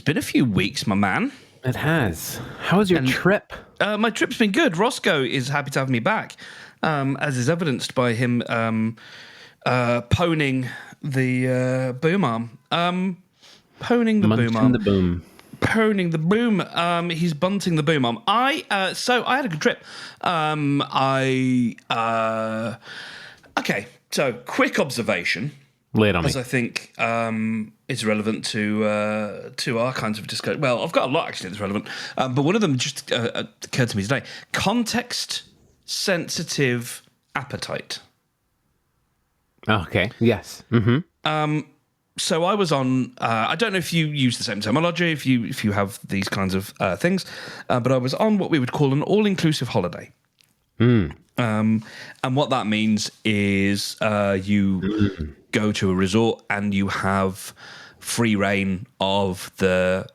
It's been a few weeks, my man. It has. How was your trip? My trip's been good. Roscoe is happy to have me back, as is evidenced by him poning the boom arm. Poning the boom arm. The boom. Poning the boom. He's bunting the boom arm. So I had a good trip. Okay. So quick observation. Lay it on me. As I think is relevant to our kinds of discussion. Well, I've got a lot actually that's relevant, but one of them just occurred to me today. Context-sensitive appetite. Okay. Yes. Mm-hmm. So I was on. I don't know if you use the same terminology, if you have these kinds of things, but I was on what we would call an all-inclusive holiday. And what that means is you go to a resort and you have free reign of the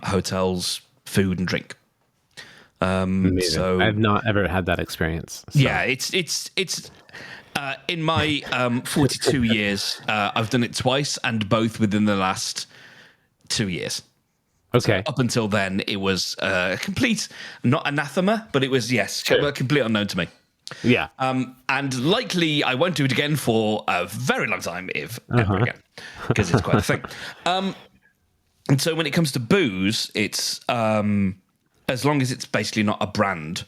hotel's food and drink. So I've not ever had that experience. So. Yeah, it's in my 42 years, I've done it twice, and both within the last 2 years. Okay. So up until then, it was complete, not anathema, but it was, complete unknown to me. Yeah. And likely I won't do it again for a very long time, if ever again, because it's quite a thing. And so when it comes to booze, it's as long as it's basically not a brand.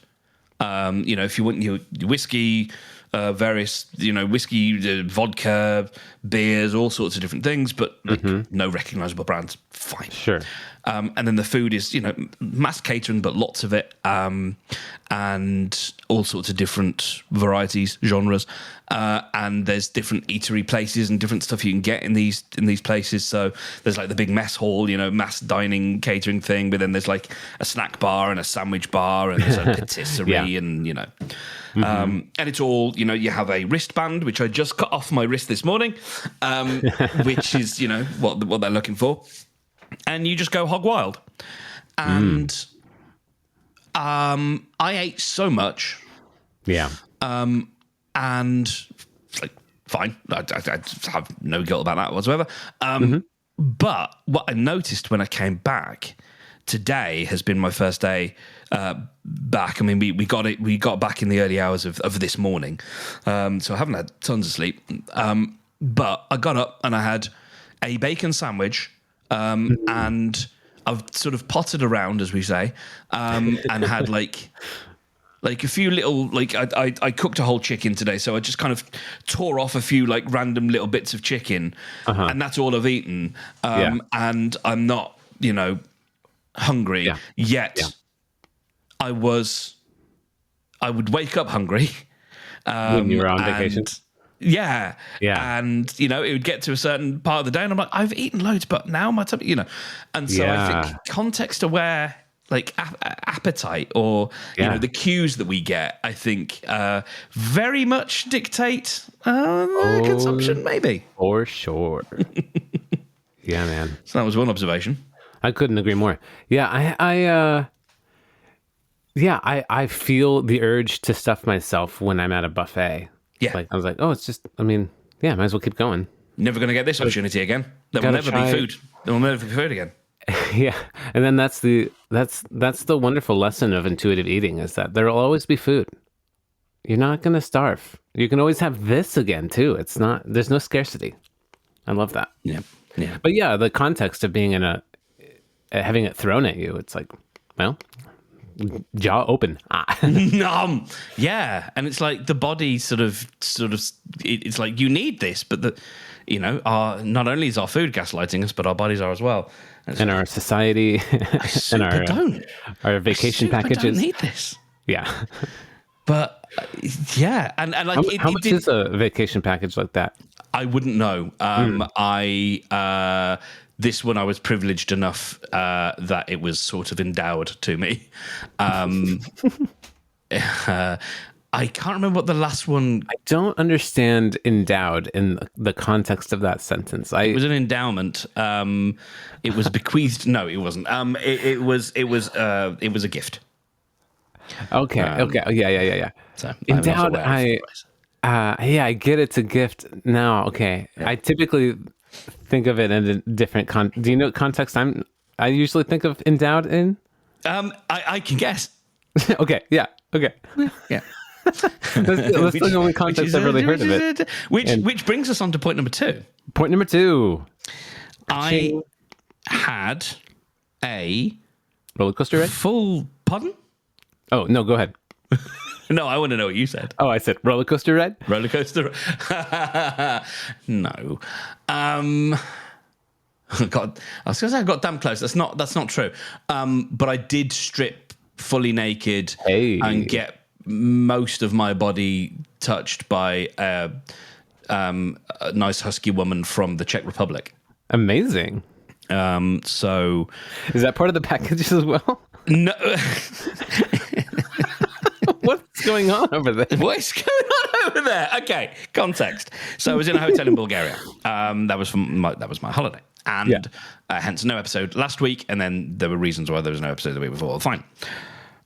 If you want your whiskey, various, whiskey, vodka, beers, all sorts of different things, but no recognizable brands, fine. Sure. And then the food is, mass catering, but lots of it, and all sorts of different varieties, genres. And there's different eatery places and different stuff you can get in these places. So there's like the big mess hall, mass dining catering thing, but then there's like a snack bar and a sandwich bar and there's a patisserie and, and it's all, you have a wristband, which I just cut off my wrist this morning, which is, what they're looking for. And you just go hog wild. And I ate so much. Yeah. And like, fine. I have no guilt about that whatsoever. But what I noticed when I came back today has been my first day back. I mean, we got back in the early hours of this morning. So I haven't had tons of sleep. But I got up and I had a bacon sandwich. And I've sort of potted around, as we say, and had like a few little, I cooked a whole chicken today, so I just kind of tore off a few like random little bits of chicken, and that's all I've eaten. And I'm not, hungry yet. Yeah. I would wake up hungry when you were on vacation. Yeah. And, it would get to a certain part of the day and I'm like, I've eaten loads, but now my tummy, And so I think context-aware, like appetite or, the cues that we get, I think very much dictate consumption, maybe. For sure. Yeah, man. So that was one observation. I couldn't agree more. Yeah, I feel the urge to stuff myself when I'm at a buffet. Yeah. Like, I was like, it's just, might as well keep going. Never going to get this opportunity again. There will never be food. There will never be food again. Yeah. And then that's the wonderful lesson of intuitive eating is that there will always be food. You're not going to starve. You can always have this again too. There's no scarcity. I love that. Yeah. Yeah. But yeah, the context of being having it thrown at you, it's like, well, jaw open. Yeah, and it's like the body sort of it's like you need this, but not only is our food gaslighting us, but our bodies are as well, and our society and our vacation packages. I don't need this. Yeah, but yeah, and like how much is a vacation package like that? I wouldn't know. This one I was privileged enough that it was sort of endowed to me. I can't remember what the last one... I don't understand endowed in the context of that sentence. It was an endowment. It was bequeathed. No, it wasn't. It was a gift. Okay. Okay. Yeah. So endowed, I get it's a gift now. Okay. Yeah. I typically think of it in a different do you know what context I'm I usually think of endowed in? I can guess. Okay, yeah, okay. Yeah. That's the only context I've really heard of it. Which brings us on to point number 2. Point number 2. I had a roller coaster ride? full... Pardon? Oh, no, go ahead. No, I want to know what you said. Oh, I said roller coaster ride? Roller coaster. No. God, I was going to say I got damn close. That's not true. But I did strip fully naked and get most of my body touched by a nice husky woman from the Czech Republic. Amazing. So is that part of the package as well? No. What's going on over there? What's going on over there? Okay, context. So I was in a hotel in Bulgaria. That was my holiday, and hence no episode last week. And then there were reasons why there was no episode the week before. Fine.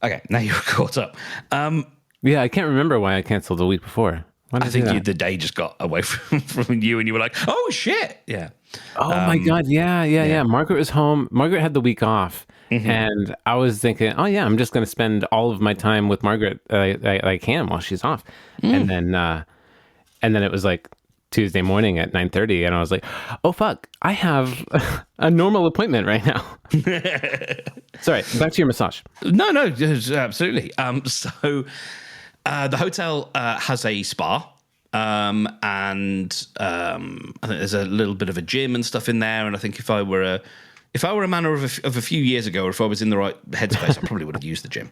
Okay, now you're caught up. Yeah, I can't remember why I canceled the week before. I think the day just got away from you, and you were like, "Oh shit, yeah." Oh my god, yeah. Margaret was home. Margaret had the week off. Mm-hmm. And I was thinking, oh yeah, I'm just going to spend all of my time with Margaret I can while she's off. And then it was like Tuesday morning at 9:30, and I was like, oh fuck, I have a normal appointment right now. Sorry, back to your massage. No, absolutely. So the hotel has a spa. And I think there's a little bit of a gym and stuff in there. And I think if I were a man of a few years ago, or if I was in the right headspace, I probably would have used the gym.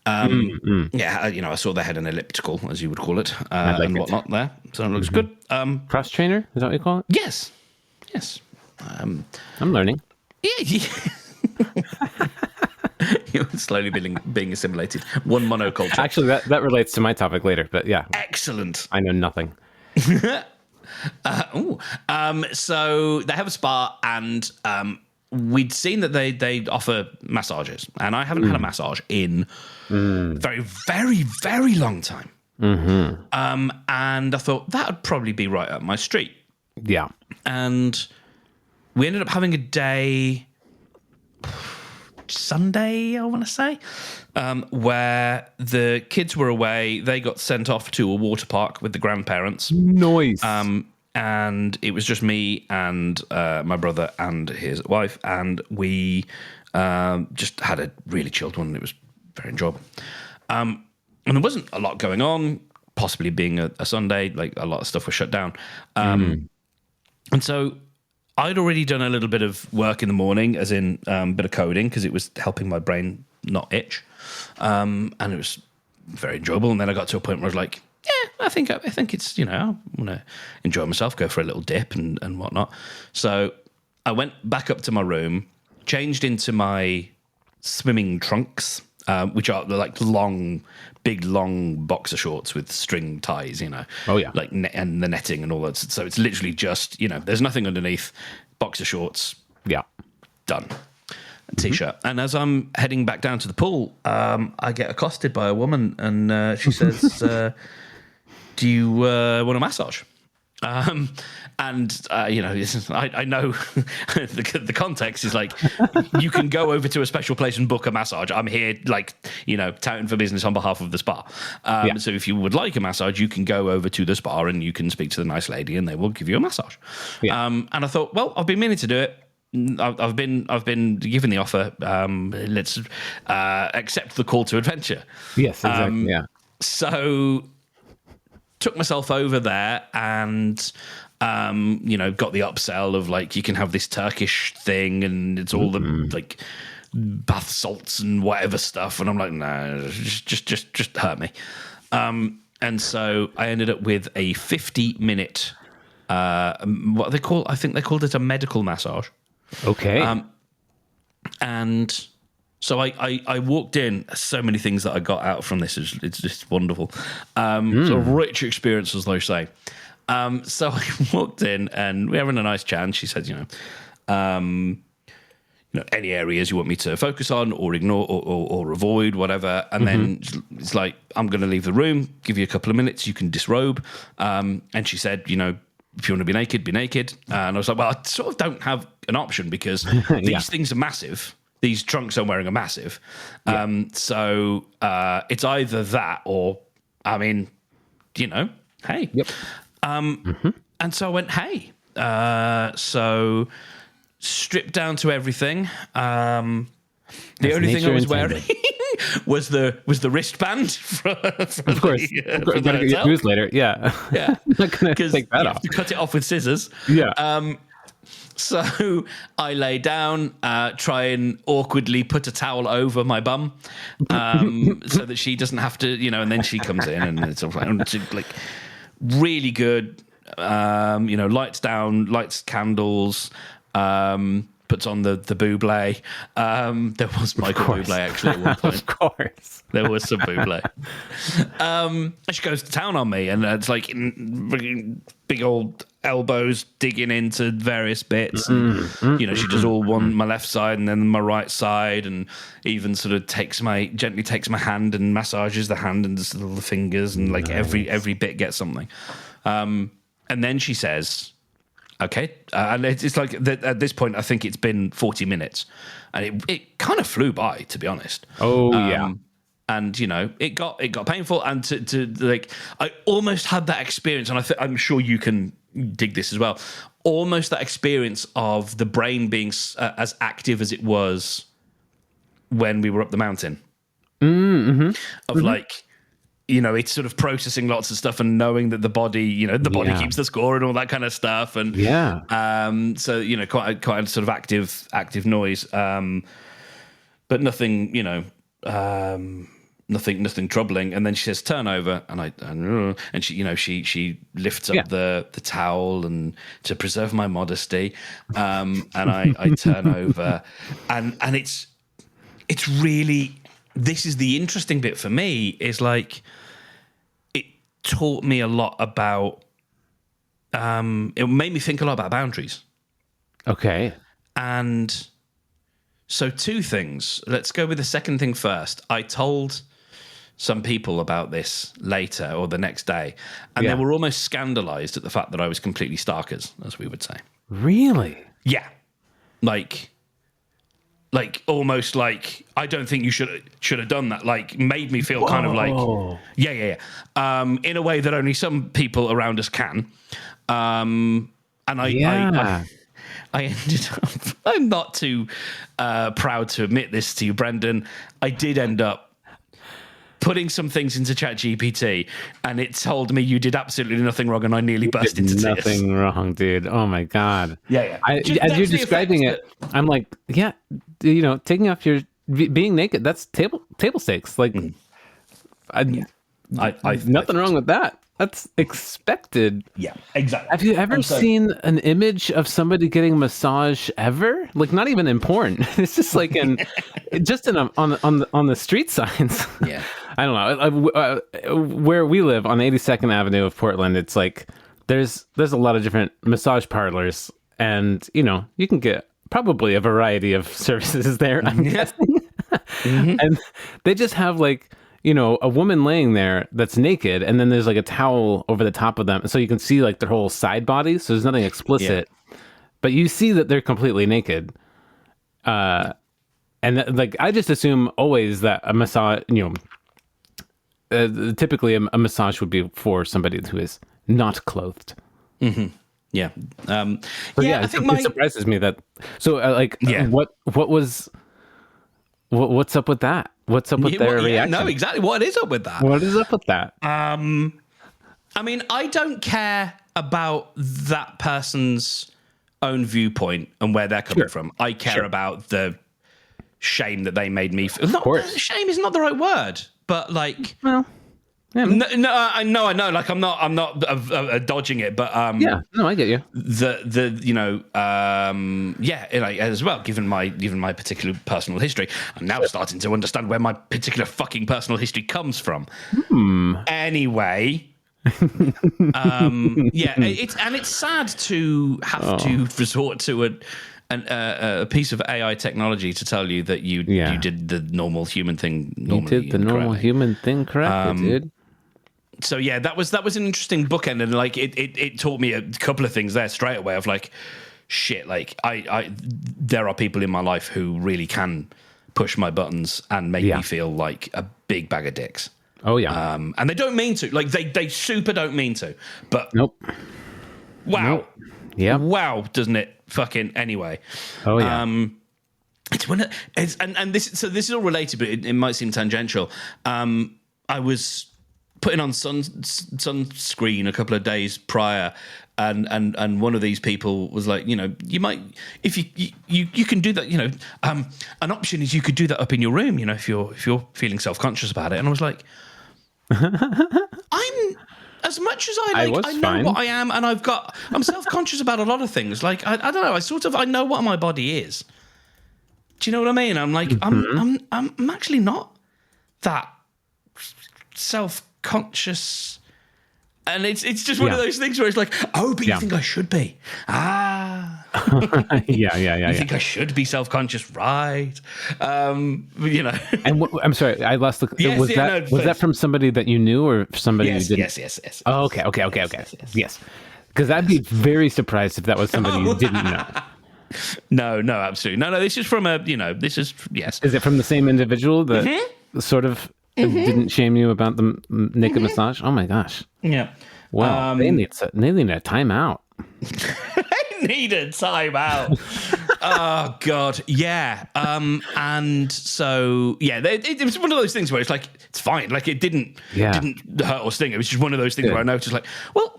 Yeah, I saw they had an elliptical, as you would call it, and whatnot there. So it looks good. Cross trainer, is that what you call it? Yes. I'm learning. Yeah. You're slowly being assimilated. One monoculture. Actually, that relates to my topic later, but yeah. Excellent. I know nothing. So they have a spa, and we'd seen that they offer massages, and I haven't had a massage in very, very, very long time. Mm-hmm. And I thought that would probably be right up my street. Yeah. And we ended up having a day, Sunday, I want to say, where the kids were away. They got sent off to a water park with the grandparents. Nice. And it was just me and my brother and his wife, and we just had a really chilled one. It was very enjoyable. And there wasn't a lot going on, possibly being a Sunday, like a lot of stuff was shut down. And so I'd already done a little bit of work in the morning, as in a bit of coding, because it was helping my brain not itch. And it was very enjoyable. And then I got to a point where I was like, yeah, I think it's, I want to enjoy myself, go for a little dip and whatnot. So I went back up to my room, changed into my swimming trunks, which are like big long boxer shorts with string ties, Oh yeah, like and the netting and all that. So it's literally just there's nothing underneath. Boxer shorts, yeah, done. A t-shirt. And as I'm heading back down to the pool, I get accosted by a woman, and she says, "Do you want a massage?" I know the context is like, you can go over to a special place and book a massage. I'm here, touting for business on behalf of the spa. So if you would like a massage, you can go over to the spa and you can speak to the nice lady, and they will give you a massage. Yeah. And I thought, well, I've been meaning to do it. I've been given the offer. Let's accept the call to adventure. Yes, exactly. Yeah. So took myself over there and got the upsell of you can have this Turkish thing, and it's all the bath salts and whatever stuff, and I'm like, no, just hurt me. And so I ended up with a 50-minute what they call, I think they called it a medical massage. Okay. And so I walked in. So many things that I got out from this. It's just wonderful. So a rich experience, as they say. So I walked in and we're having a nice chat. And she said, any areas you want me to focus on or ignore or avoid, whatever. And then it's like, I'm going to leave the room, give you a couple of minutes. You can disrobe. And she said, if you want to be naked, be naked. And I was like, well, I sort of don't have an option because these things are massive. These trunks I'm wearing are massive. So it's either that or, I mean, hey. Yep. And so I went, hey. So stripped down to everything. The only thing I was wearing was the wristband. Of course. You gotta get your news later. Yeah. Yeah. Not gonna take that off. To cut it off with scissors. Yeah. So I lay down, try and awkwardly put a towel over my bum, so that she doesn't have to, and then she comes in and it's all like really good. Lights down, lights candles, puts on the Bublé. There was Michael Bublé actually at one point. Of course. There was some Bublé. She goes to town on me, and it's like big old elbows digging into various bits. And, she does all my left side and then my right side, and even sort of gently takes my hand and massages the hand and just the fingers, and like every bit gets something. And then she says, okay. And it's like at this point, I think it's been 40 minutes, and it kind of flew by, to be honest. Oh, yeah. And it got painful, and to like I almost had that experience, and I'm sure you can dig this as well. Almost that experience of the brain being as active as it was when we were up the mountain. Of like, it's sort of processing lots of stuff and knowing that the body, the body keeps the score and all that kind of stuff. And so quite a sort of active noise, but nothing, nothing troubling. And then she says turn over, and she lifts up the towel and to preserve my modesty, and I turn over, and it's really, this is the interesting bit for me, is like it taught me a lot about it made me think a lot about boundaries. Okay. And so two things. Let's go with the second thing first. I told some people about this later or the next day, and they were almost scandalized at the fact that I was completely starkers, as we would say. Really? Yeah. Like almost like, I don't think you should have done that. Like, made me feel kind of like, yeah. In a way that only some people around us can. And I ended up, I'm not too proud to admit this to you, Brendan, I did end up putting some things into ChatGPT, and it told me you did absolutely nothing wrong, and I nearly burst into tears. Nothing wrong, dude. Oh my God. Yeah. As you're describing it, I'm like, yeah, taking off being naked, that's table stakes. Like, nothing wrong with that. That's expected. Yeah, exactly. Have you ever seen an image of somebody getting a massage ever? Like, not even in porn. It's just like on the street signs. Yeah. I don't know. Where we live on 82nd Avenue of Portland, it's like there's a lot of different massage parlors, and you can get probably a variety of services there, I'm guessing. And they just have like, a woman laying there that's naked, and then there's like a towel over the top of them, so you can see like their whole side bodies. So there's nothing explicit, but you see that they're completely naked. And like, I just assume always that a massage, typically a massage would be for somebody who is not clothed. Mm-hmm. Yeah. I think it surprises me that. So what's up with that? What's up with their reaction? No, exactly. What is up with that? What is up with that? I mean, I don't care about that person's own viewpoint and where they're coming from. I care about the shame that they made me feel. Of course. Shame is not the right word, but like, well, yeah. I know. Like, I'm not dodging it, but I get you. Like, as well. Given my particular personal history, I'm now starting to understand where my particular fucking personal history comes from. Anyway, it's sad to have to resort to a piece of AI technology to tell you that you did the normal human thing. You did the normal human thing correctly, dude. So yeah, that was an interesting bookend, and like it taught me a couple of things there straight away of like, shit, like I there are people in my life who really can push my buttons and make me feel like a big bag of dicks. Oh yeah. And they don't mean to. Like they super don't mean to. But Nope. wow. Nope. Yeah. Wow, doesn't it? Fucking anyway. Oh yeah. It's when this is all related, but it might seem tangential. I was putting on sunscreen a couple of days prior, and one of these people was like, you know, you might, if you can do that, you know, an option is you could do that up in your room, you know, if you're feeling self-conscious about it. And I was like, I'm, as much as I know fine. What I am, and I'm self-conscious about a lot of things. Like I don't know, I know what my body is. Do you know what I mean? I'm like, I'm actually not that self-conscious, and it's just one of those things where it's like, oh, but you think I should be? Yeah. You think I should be self-conscious, right? You know. And I'm sorry, I lost the. Was that from somebody that you knew or somebody you didn't? Yes. Oh, okay. Yes, because I'd be very surprised if that was somebody you didn't know. No, absolutely. No, this is from this is, yes. Is it from the same individual that sort of didn't shame you about the naked massage? Oh my gosh. Yeah. Well, they need a timeout. They need a timeout. Oh God. Yeah. And so, yeah, it was one of those things where it's like, it's fine. Like it didn't hurt or sting. It was just one of those things where I noticed like, well,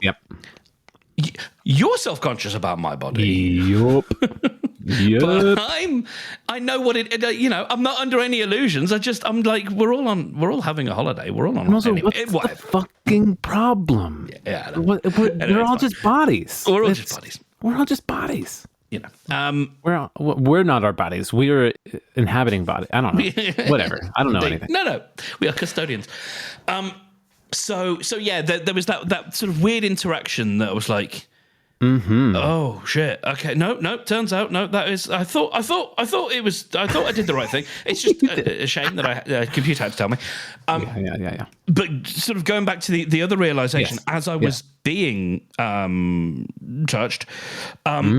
you're self-conscious about my body. Yup. But I know what it, you know, I'm not under any illusions. I'm like, we're all having a holiday. We're all on also, what's the fucking problem? Yeah. We're all just bodies. We're all just bodies. We're all just bodies. You know, we're not our bodies. We're inhabiting bodies. I don't know. Whatever. I don't know anything. No. We are custodians. So yeah, there was that sort of weird interaction that was like, oh shit. Okay, no. Turns out, no. That is. I thought it was. I thought I did the right thing. It's just a shame that a computer had to tell me. Yeah. But sort of going back to the other realization as I was being touched, was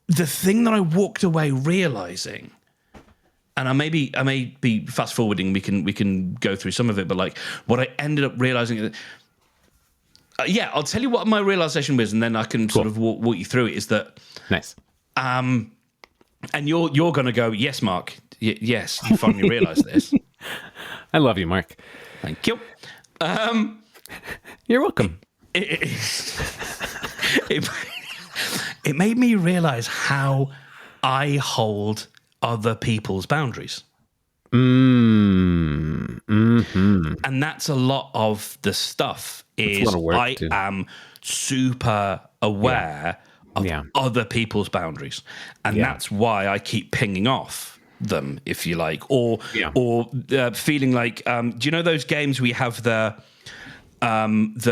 the thing that I walked away realizing. And I may be fast forwarding. We can go through some of it, but like what I ended up realizing, I'll tell you what my realization was, and then I can sort of walk you through it. Is that nice? And you're going to go, yes, Mark. Yes, you finally realized this. I love you, Mark. Thank you. You're welcome. It made me realize how I hold other people's boundaries. And that's a lot of the stuff is I am super aware of other people's boundaries. And that's why I keep pinging off them, if you like, or feeling like, do you know those games where you have the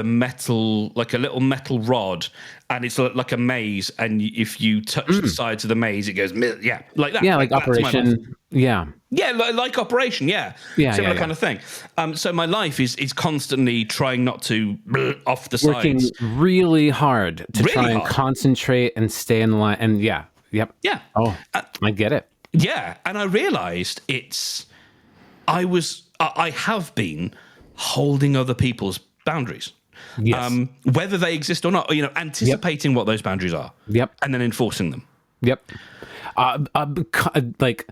metal, like a little metal rod, and it's like a maze, and if you touch the sides of the maze, it goes, like that. Yeah, like Operation. Yeah, like Operation. Similar kind of thing. So my life is constantly trying not to off the working sides. really hard to try and concentrate and stay in line. And yeah. Oh, I get it. Yeah, and I realized I have been holding other people's boundaries. Yes. Whether they exist or not, you know, anticipating what those boundaries are. Yep. And then enforcing them. Yep. Like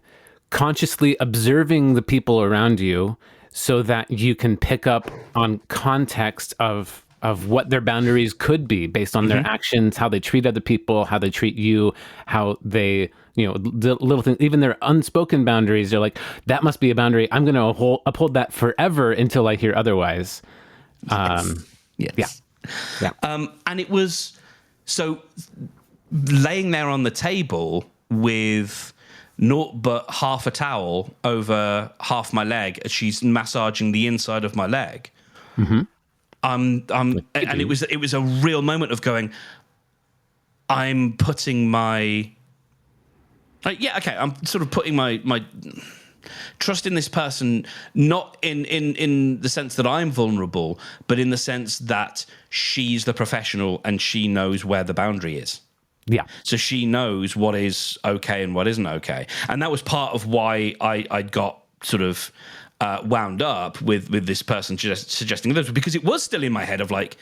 consciously observing the people around you so that you can pick up on context of what their boundaries could be based on their actions, how they treat other people, how they treat you, how they, you know, the little things, even their unspoken boundaries. They're like, that must be a boundary. I'm going to uphold that forever until I hear otherwise. Yes. Yeah. And it was so laying there on the table with naught but half a towel over half my leg as she's massaging the inside of my leg. And it was a real moment of going, I'm putting my, I'm sort of putting my trust in this person, not in the sense that I'm vulnerable, but in the sense that she's the professional and she knows where the boundary is. Yeah. So she knows what is okay and what isn't okay. And that was part of why I got sort of wound up with this person suggesting this, because it was still in my head of like,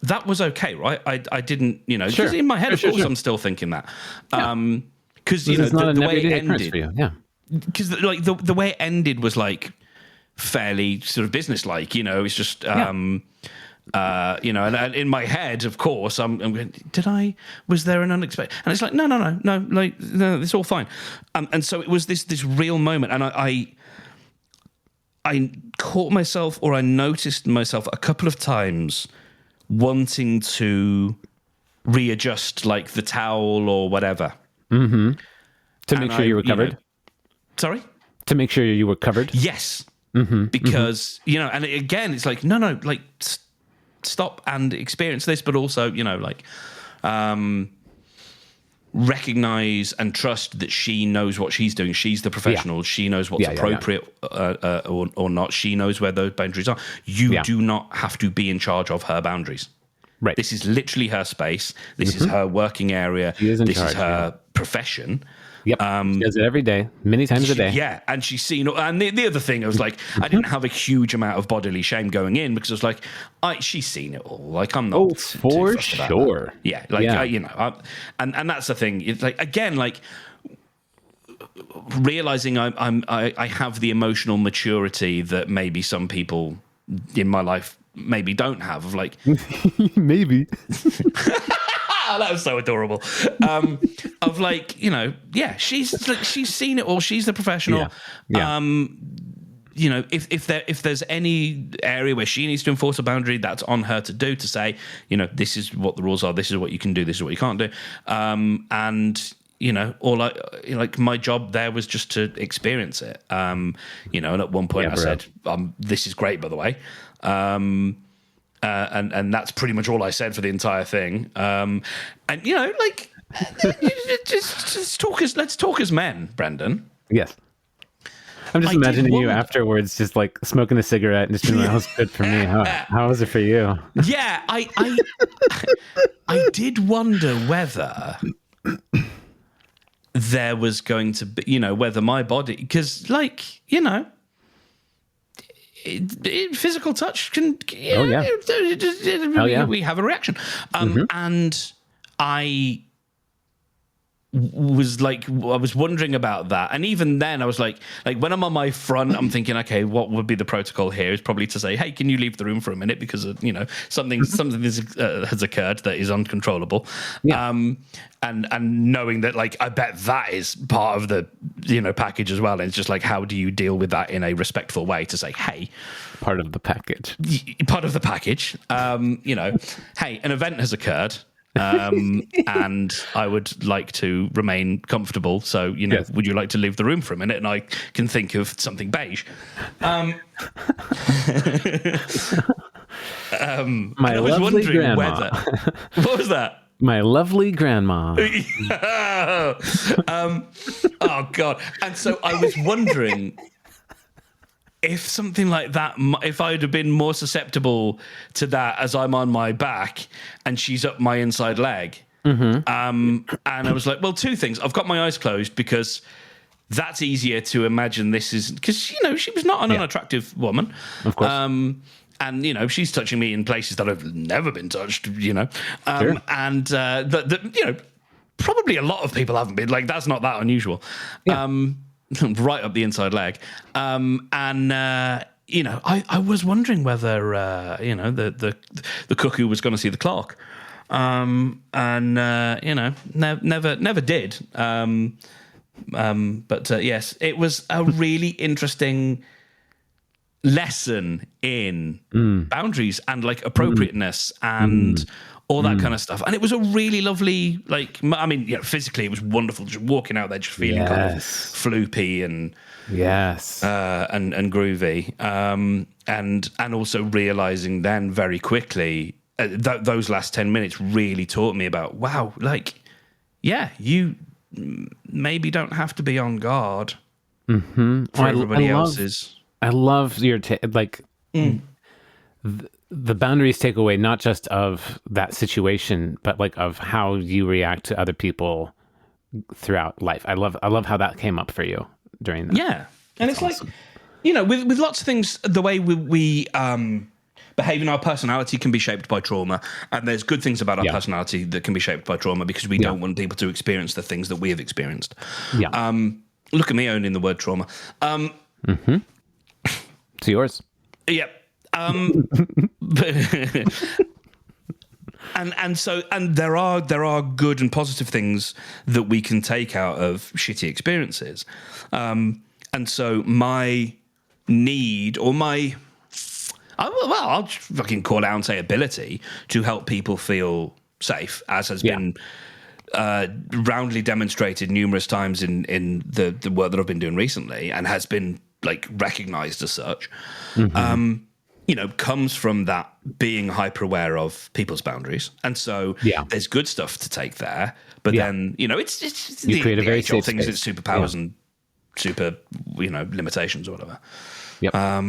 that was okay, right? I didn't, because in my head, of course, I'm still thinking that. Because, the way it ended. For you. Yeah. Because like the way it ended was like fairly sort of businesslike, it's just and in my head, of course, I'm going, was there an unexpected? And it's like no, like no, it's all fine. And so it was this real moment, and I caught myself, or I noticed myself a couple of times wanting to readjust like the towel or whatever. Mm-hmm. To make sure you were covered. Sorry? To make sure you were covered? Yes. Because, and again, it's like, no, like, stop and experience this, but also, recognize and trust that she knows what she's doing. She's the professional. Yeah. She knows what's appropriate or not. She knows where those boundaries are. You do not have to be in charge of her boundaries. Right. This is literally her space. This is her working area. This is her profession. Yep. She does it every day, many times a day. Yeah, and she's seen. And the other thing, I was like, I didn't have a huge amount of bodily shame going in, because I was like, she's seen it all. Like, I'm not. Oh, for sure. Yeah, like and that's the thing. It's like, again, like realizing I have the emotional maturity that maybe some people in my life maybe don't have. Of like, maybe. That was so adorable. Of like, she's seen it all. She's the professional. Yeah. If there's any area where she needs to enforce a boundary, that's on her to do, to say, this is what the rules are. This is what you can do. This is what you can't do. And my job there was just to experience it. And at one point I said, this is great, by the way. And that's pretty much all I said for the entire thing. Let's talk as men, Brendan. Yes. I'm just imagining you afterwards, just like smoking a cigarette and just being like, that was good for me. How was it for you? Yeah, I did wonder whether there was going to be, whether my body, because physical touch can, we have a reaction. And I was wondering about that. And even then I was like when I'm on my front, I'm thinking, okay, what would be the protocol here? Is probably to say, hey, can you leave the room for a minute? Because, something has occurred that is uncontrollable. Yeah. And knowing that, like, I bet that is part of the, package as well. And it's just like, how do you deal with that in a respectful way to say, hey, part of the package, hey, an event has occurred. And I would like to remain comfortable. So, yes. Would you like to leave the room for a minute? And I can think of something beige. My lovely grandma. What was that? My lovely grandma. Oh, God. And so I was wondering if something like that, if I'd have been more susceptible to that as I'm on my back and she's up my inside leg. And I was like, well, two things. I've got my eyes closed because that's easier to imagine this is, because, she was not an unattractive woman. Of course. And, she's touching me in places that I've never been touched, Sure. And, probably a lot of people haven't been. Like, that's not that unusual. Yeah. Right up the inside leg. I was wondering whether, the cuckoo was going to see the clock. Never did. But yes, it was a really interesting lesson in boundaries and like appropriateness and all that kind of stuff. And it was a really lovely, physically it was wonderful just walking out there, just feeling kind of floopy and and groovy. And also realizing then very quickly, those last 10 minutes really taught me about, wow, you maybe don't have to be on guard for everybody else's. I love your the boundaries take away not just of that situation, but like of how you react to other people throughout life. I love how that came up for you during that. Yeah, and it's awesome. Like, with lots of things, the way we behave in our personality can be shaped by trauma, and there's good things about our personality that can be shaped by trauma because we don't want people to experience the things that we have experienced. Yeah. Look at me owning the word trauma. It's yours. Yep. And there are good and positive things that we can take out of shitty experiences. And so my need or I'll just fucking call it out and say ability to help people feel safe, as has been roundly demonstrated numerous times in the work that I've been doing recently, and has been like recognized as such. Comes from that being hyper aware of people's boundaries. And so there's good stuff to take there. But then, it's you create a very safe things, space. it's superpowers and super, limitations or whatever. Yep. So,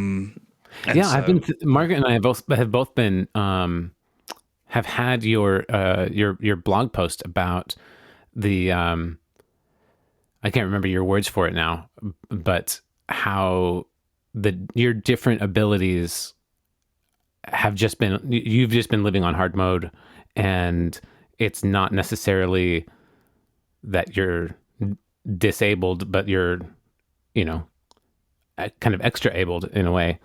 Margaret and I have both been, have had your blog post about the, I can't remember your words for it now, but how your different abilities you've just been living on hard mode, and it's not necessarily that you're disabled, but you're, kind of extra abled in a way.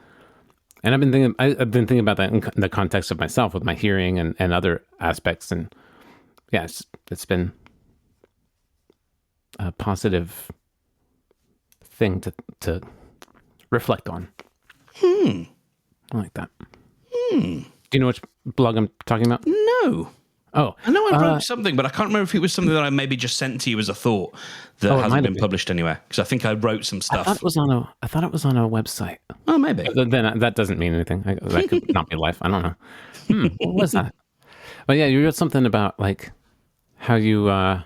And I've been thinking about that in the context of myself with my hearing and other aspects. And yeah, it's been a positive thing to reflect on. I like that. Do you know which blog I'm talking about? No. Oh, I know I wrote something, but I can't remember if it was something that I maybe just sent to you as a thought that hasn't been published anywhere. Because I think I wrote some stuff. I thought it was on a website. Oh, maybe. But then that doesn't mean anything. That could not be life. I don't know. What was that? But yeah, you wrote something about like how you how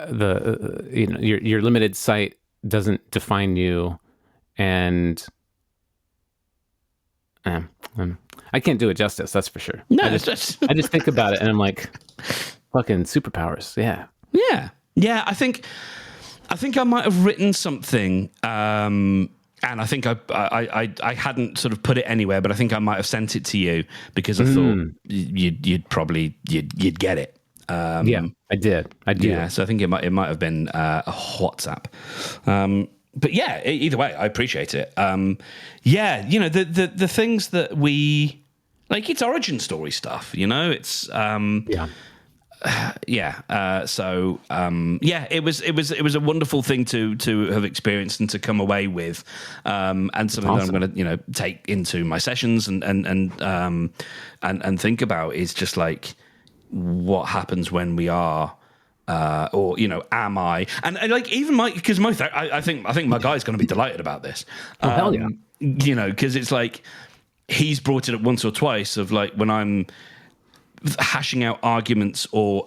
the your limited sight doesn't define you, and I can't do it justice, that's for sure. No, I just think about it and I'm like, fucking superpowers. Yeah. I think I might have written something, and I think I hadn't sort of put it anywhere, but I think I might have sent it to you because I thought you'd probably get it. Yeah, I did. Yeah, so I think it might have been a WhatsApp. But yeah, either way, I appreciate it. The things that we like, it's origin story stuff, it's it was a wonderful thing to have experienced and to come away with, and something that I'm going to take into my sessions and think about is just like what happens when we are. Am I? And like even because I think my guy's going to be delighted about this. Hell yeah. Because it's like he's brought it up once or twice of like when I'm hashing out arguments or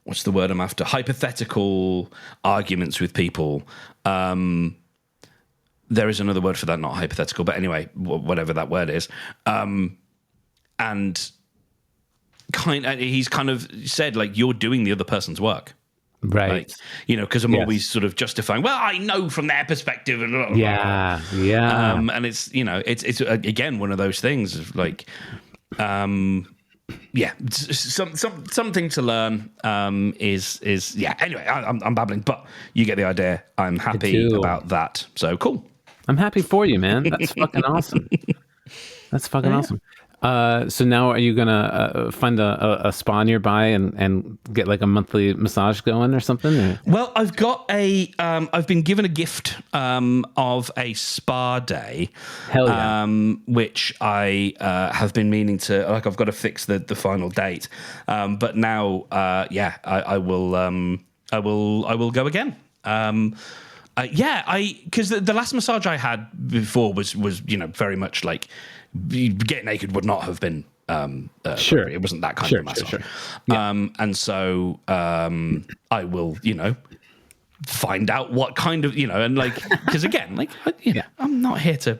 what's the word I'm after? Hypothetical arguments with people. There is another word for that, not hypothetical, but anyway, whatever that word is. And he's kind of said like you're doing the other person's work, right? Like, because I'm always sort of justifying. Well, I know from their perspective, and yeah. And it's it's again one of those things of like, something to learn. Is Anyway, I'm babbling, but you get the idea. I'm happy about that. So cool. I'm happy for you, man. That's fucking awesome. That's fucking awesome. So now are you gonna find a spa nearby and get like a monthly massage going or something? Or? Well, I've got I've been given a gift of a spa day. Hell yeah. Which I have been meaning to, like, I've got to fix the final date. But now, I will go again. Because the last massage I had before was very much like get naked would not have been sure. It wasn't that kind of massage. Sure. Yeah. And so I will find out what kind of, and like, because again, like, I'm not here to,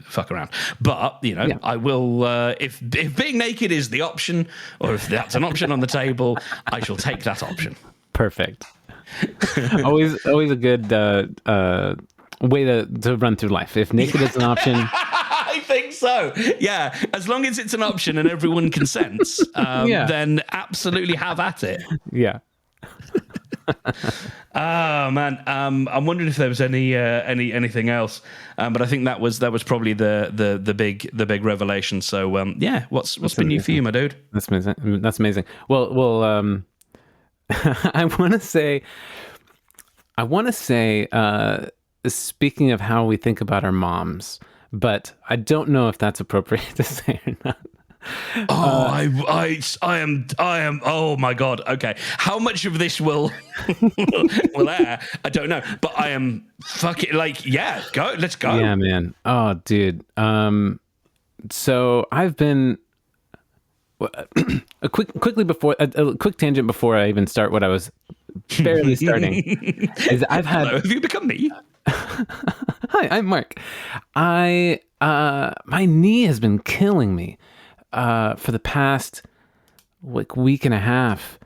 fuck around, but I will, if being naked is the option, or if that's an option on the table, I shall take that option. Perfect. always a good way to run through life. If naked is an option. I think so. Yeah. As long as it's an option and everyone consents, then absolutely have at it. Yeah. Oh man. I'm wondering if there was anything else. But I think that was probably the big revelation. So what's been new for you, my dude? That's amazing. Well, I want to say, speaking of how we think about our moms, but I don't know if that's appropriate to say or not. I am. Oh my God. Okay. How much of this will air? I don't know, but I am fucking like, yeah, go. Let's go. Yeah, man. Oh, dude. So I've been a quick tangent before I even start what I was barely starting. Is I've had. Hello, have you become me? Hi, I'm Mark. My knee has been killing me for the past week and a half.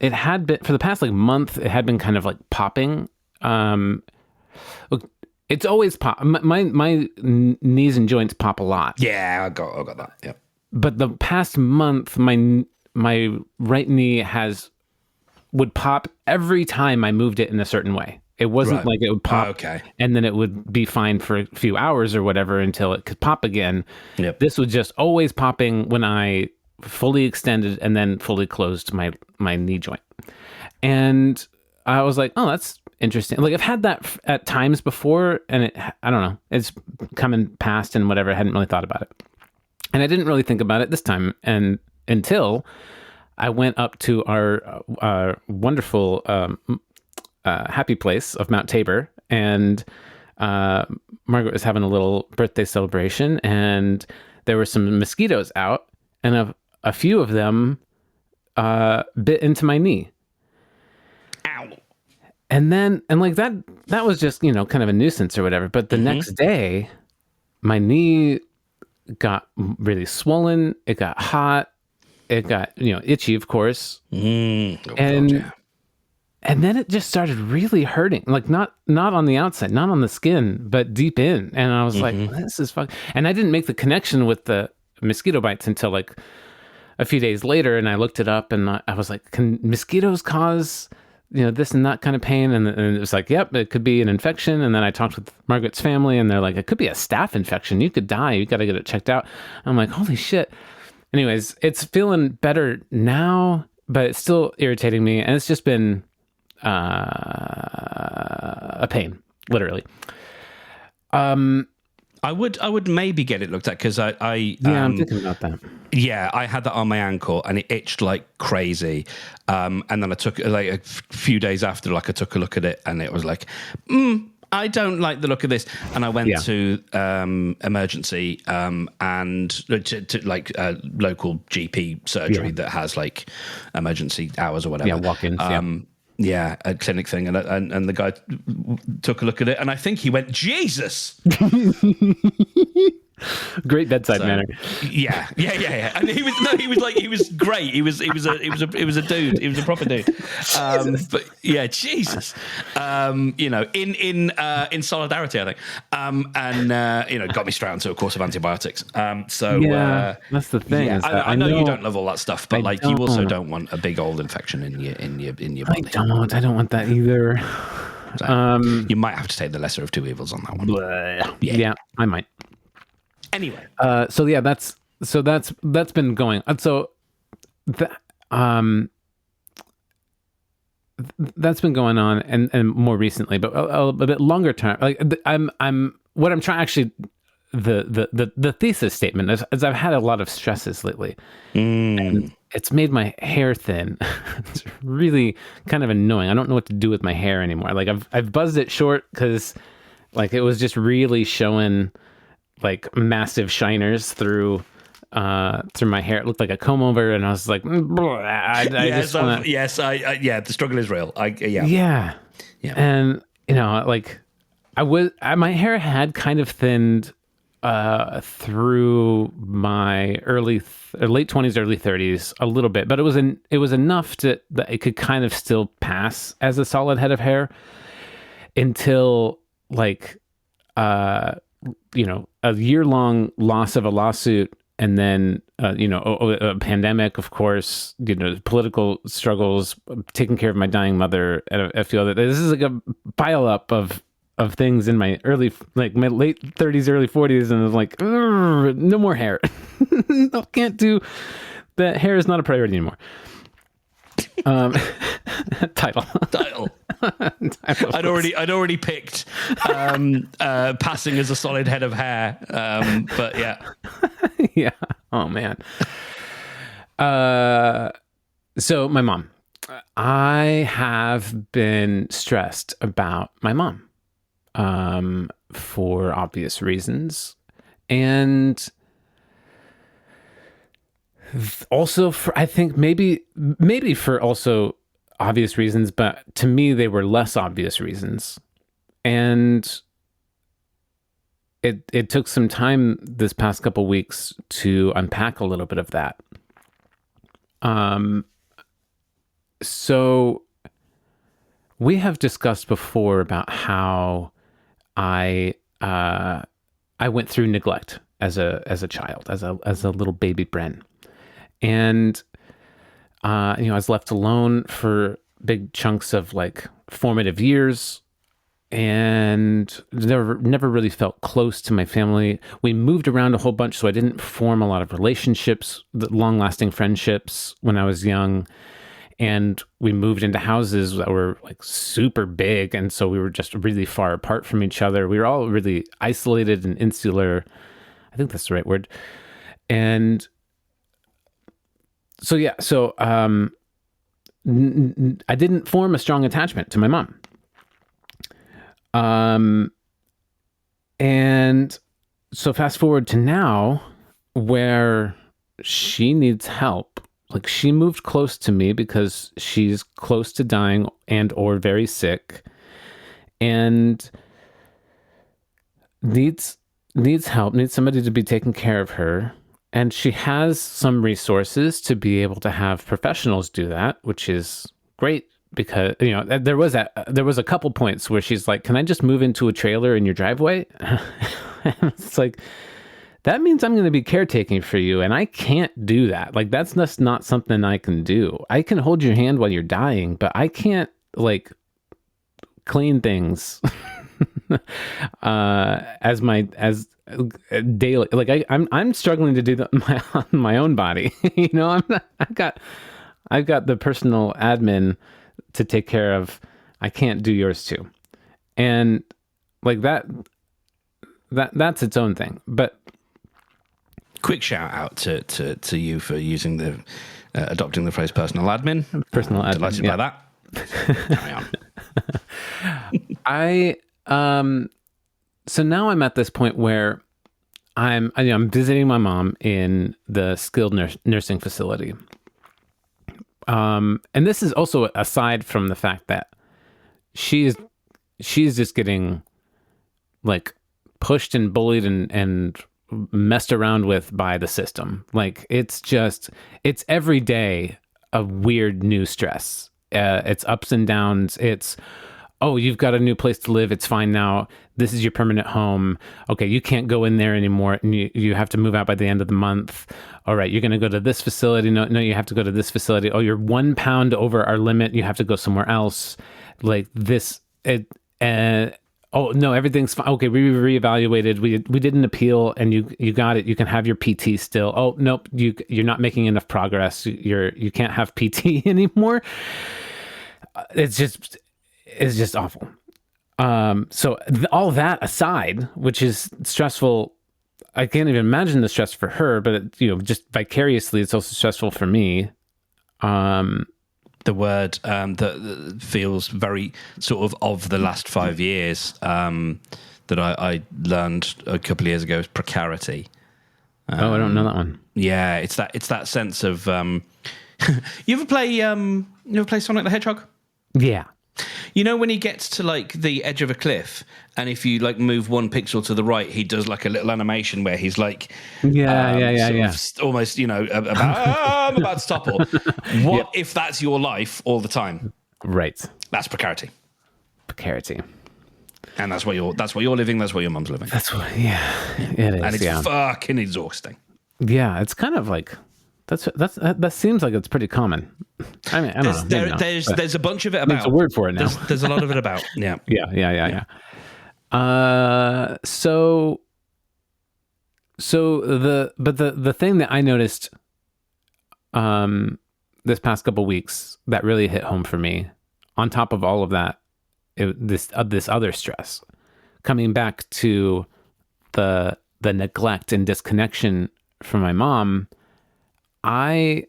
It had been for the past month. It had been kind of popping. Look, it's always pop. My knees and joints pop a lot. Yeah, I got that. Yeah. But the past month, my right knee would pop every time I moved it in a certain way. It wasn't like it would pop and then it would be fine for a few hours or whatever until it could pop again. Yep. This was just always popping when I fully extended and then fully closed my knee joint. And I was like, oh, that's interesting. I've had that at times before, and I don't know, it's come and passed and whatever. I hadn't really thought about it. And I didn't really think about it this time, and until I went up to our wonderful happy place of Mount Tabor, and Margaret was having a little birthday celebration, and there were some mosquitoes out, and a few of them bit into my knee. Ow. And then, that was just, kind of a nuisance or whatever. But the next day, my knee got really swollen. It got hot. It got, itchy, of course. And then it just started really hurting. Not on the outside, not on the skin, but deep in. And I was like, this is fuck. And I didn't make the connection with the mosquito bites until a few days later. And I looked it up and I was like, can mosquitoes cause this and that kind of pain? And it was like, yep, it could be an infection. And then I talked with Margaret's family and they're like, it could be a staph infection. You could die. You got to get it checked out. I'm like, holy shit. Anyways, it's feeling better now, but it's still irritating me. And it's just been a pain, literally. I would maybe get it looked at because I'm thinking about that. Yeah, I had that on my ankle and it itched like crazy. And then I took a few days after, I took a look at it and it was like, I don't like the look of this. And I went to emergency and to local GP surgery that has emergency hours or whatever. Yeah, walk-ins. Yeah, a clinic thing, and the guy took a look at it, and I think he went, Jesus. Great bedside manner. Yeah. And he was great. He was a dude. He was a proper dude. But yeah, Jesus. In solidarity, I think. Got me straight onto a course of antibiotics. That's the thing. Yeah, I know you don't love all that stuff, but you also don't want a big old infection in your body. I don't want that either. So, you might have to take the lesser of two evils on that one. Yeah, I might. Anyway, that's been going. So that's been going on, and more recently, but a bit longer term. I'm trying actually. The thesis statement is I've had a lot of stresses lately, and it's made my hair thin. It's really kind of annoying. I don't know what to do with my hair anymore. I've buzzed it short because it was just really showing massive shiners through through my hair. It looked like a comb over, and I was like, I just want to. Yes, yeah, the struggle is real. Yeah. And like my hair had kind of thinned through my late 20s, early 30s a little bit, but it was enough that it could kind of still pass as a solid head of hair until like a year-long loss of a lawsuit, and then a pandemic, of course, political struggles, taking care of my dying mother, and a few other. This is like a pile up of things in my my late 30s, early 40s, and I was like, no more hair. No, can't do that. Hair is not a priority anymore. Title. I'd already picked passing as a solid head of hair, but yeah. Yeah. Oh man. So my mom. I have been stressed about my mom for obvious reasons, and also I think maybe for also obvious reasons, but to me they were less obvious reasons. And it took some time this past couple weeks to unpack a little bit of that. So we have discussed before about how I went through neglect as a child, as a little baby Bren. And I was left alone for big chunks of like formative years, and never really felt close to my family. We moved around a whole bunch, so I didn't form a lot of relationships, long-lasting friendships when I was young. And we moved into houses that were like super big, and so we were just really far apart from each other. We were all really isolated and insular. I think that's the right word. And so I didn't form a strong attachment to my mom. And so fast forward to now, where she needs help. Like, she moved close to me because she's close to dying and or very sick, and needs help, needs somebody to be taking care of her. And she has some resources to be able to have professionals do that, which is great, because there was a couple points where she's like, "Can I just move into a trailer in your driveway?" It's like, that means I'm going to be caretaking for you, and I can't do that. Like, that's just not something I can do. I can hold your hand while you're dying, but I can't like clean things as daily. Like, I'm struggling to do that on my own body. I've got the personal admin to take care of. I can't do yours too, and like that's its own thing. But quick shout out to you for using the adopting the phrase personal admin. Personal admin. Delighted by that. Carry on. So now I'm at this point where I'm visiting my mom in the skilled nursing facility. And this is also aside from the fact that she's just getting like pushed and bullied and messed around with by the system. Like, it's every day a weird new stress. It's ups and downs. It's, oh, you've got a new place to live. It's fine now. This is your permanent home. Okay, you can't go in there anymore, and you have to move out by the end of the month. All right, you're going to go to this facility. No, you have to go to this facility. Oh, you're 1 pound over our limit. You have to go somewhere else. Like this. Oh no, everything's fine. Okay, we reevaluated. We did an appeal, and you got it. You can have your PT still. Oh nope, you're not making enough progress. You can't have PT anymore. It's just awful. So all that aside, which is stressful, I can't even imagine the stress for her, but just vicariously, it's also stressful for me. The word that feels very sort of the last 5 years that I learned a couple of years ago is precarity. Oh, I don't know that one. Yeah, it's that sense of you ever play Sonic the Hedgehog? Yeah. You know when he gets to like the edge of a cliff, and if you like move one pixel to the right, he does like a little animation where he's like, Yeah. almost I'm about to topple. What if that's your life all the time? Right. That's precarity, Precarity. and that's what you're living. That's what your mum's living, That's what. Yeah, it is. and it's fucking exhausting. Yeah, it's kind of like that seems like it's pretty common. I mean, I don't know. There's a bunch of it about. There's a word for it now. There's a lot of it about. Yeah. Yeah. So the thing that I noticed this past couple weeks that really hit home for me, on top of all of that, this other stress, coming back to the neglect and disconnection from my mom, I've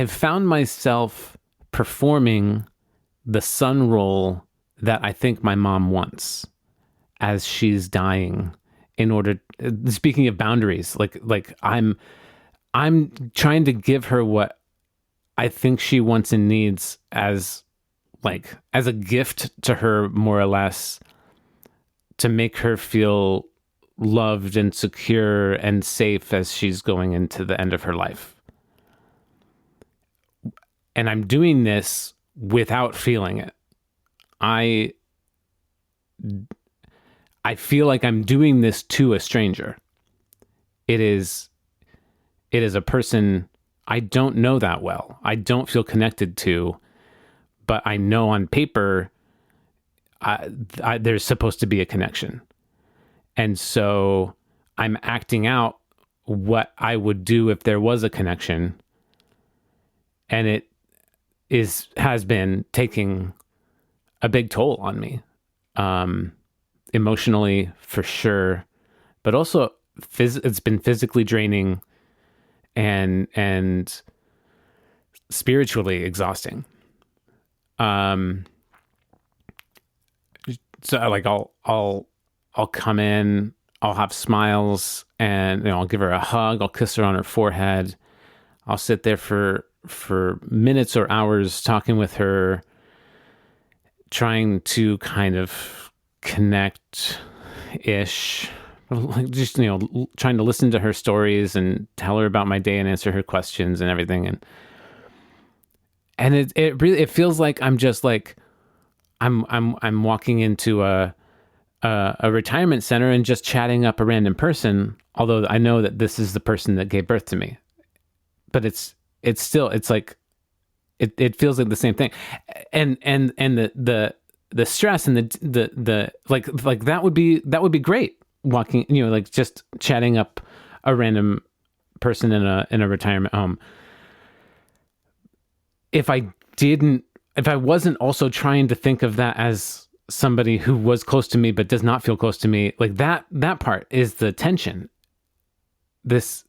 found myself performing the son role that I think my mom wants as she's dying. In order, speaking of boundaries, like I'm trying to give her what I think she wants and needs as a gift to her, more or less, to make her feel loved and secure and safe as she's going into the end of her life. And I'm doing this without feeling it. I feel like I'm doing this to a stranger. It is a person I don't know that well. I don't feel connected to, but I know on paper there's supposed to be a connection. And so I'm acting out what I would do if there was a connection. And it has been taking a big toll on me, emotionally for sure, but also it's been physically draining and spiritually exhausting. So like I'll come in, I'll have smiles, and I'll give her a hug, I'll kiss her on her forehead. I'll sit there for minutes or hours talking with her, trying to kind of connect-ish, just trying to listen to her stories and tell her about my day and answer her questions and everything. And it really feels like I'm just like I'm walking into a retirement center and just chatting up a random person, although I know that this is the person that gave birth to me. But it's still, it's like it feels like the same thing. And the stress and the like that would be great, walking, like just chatting up a random person in a retirement home. If I wasn't also trying to think of that as somebody who was close to me but does not feel close to me, like that part is the tension. This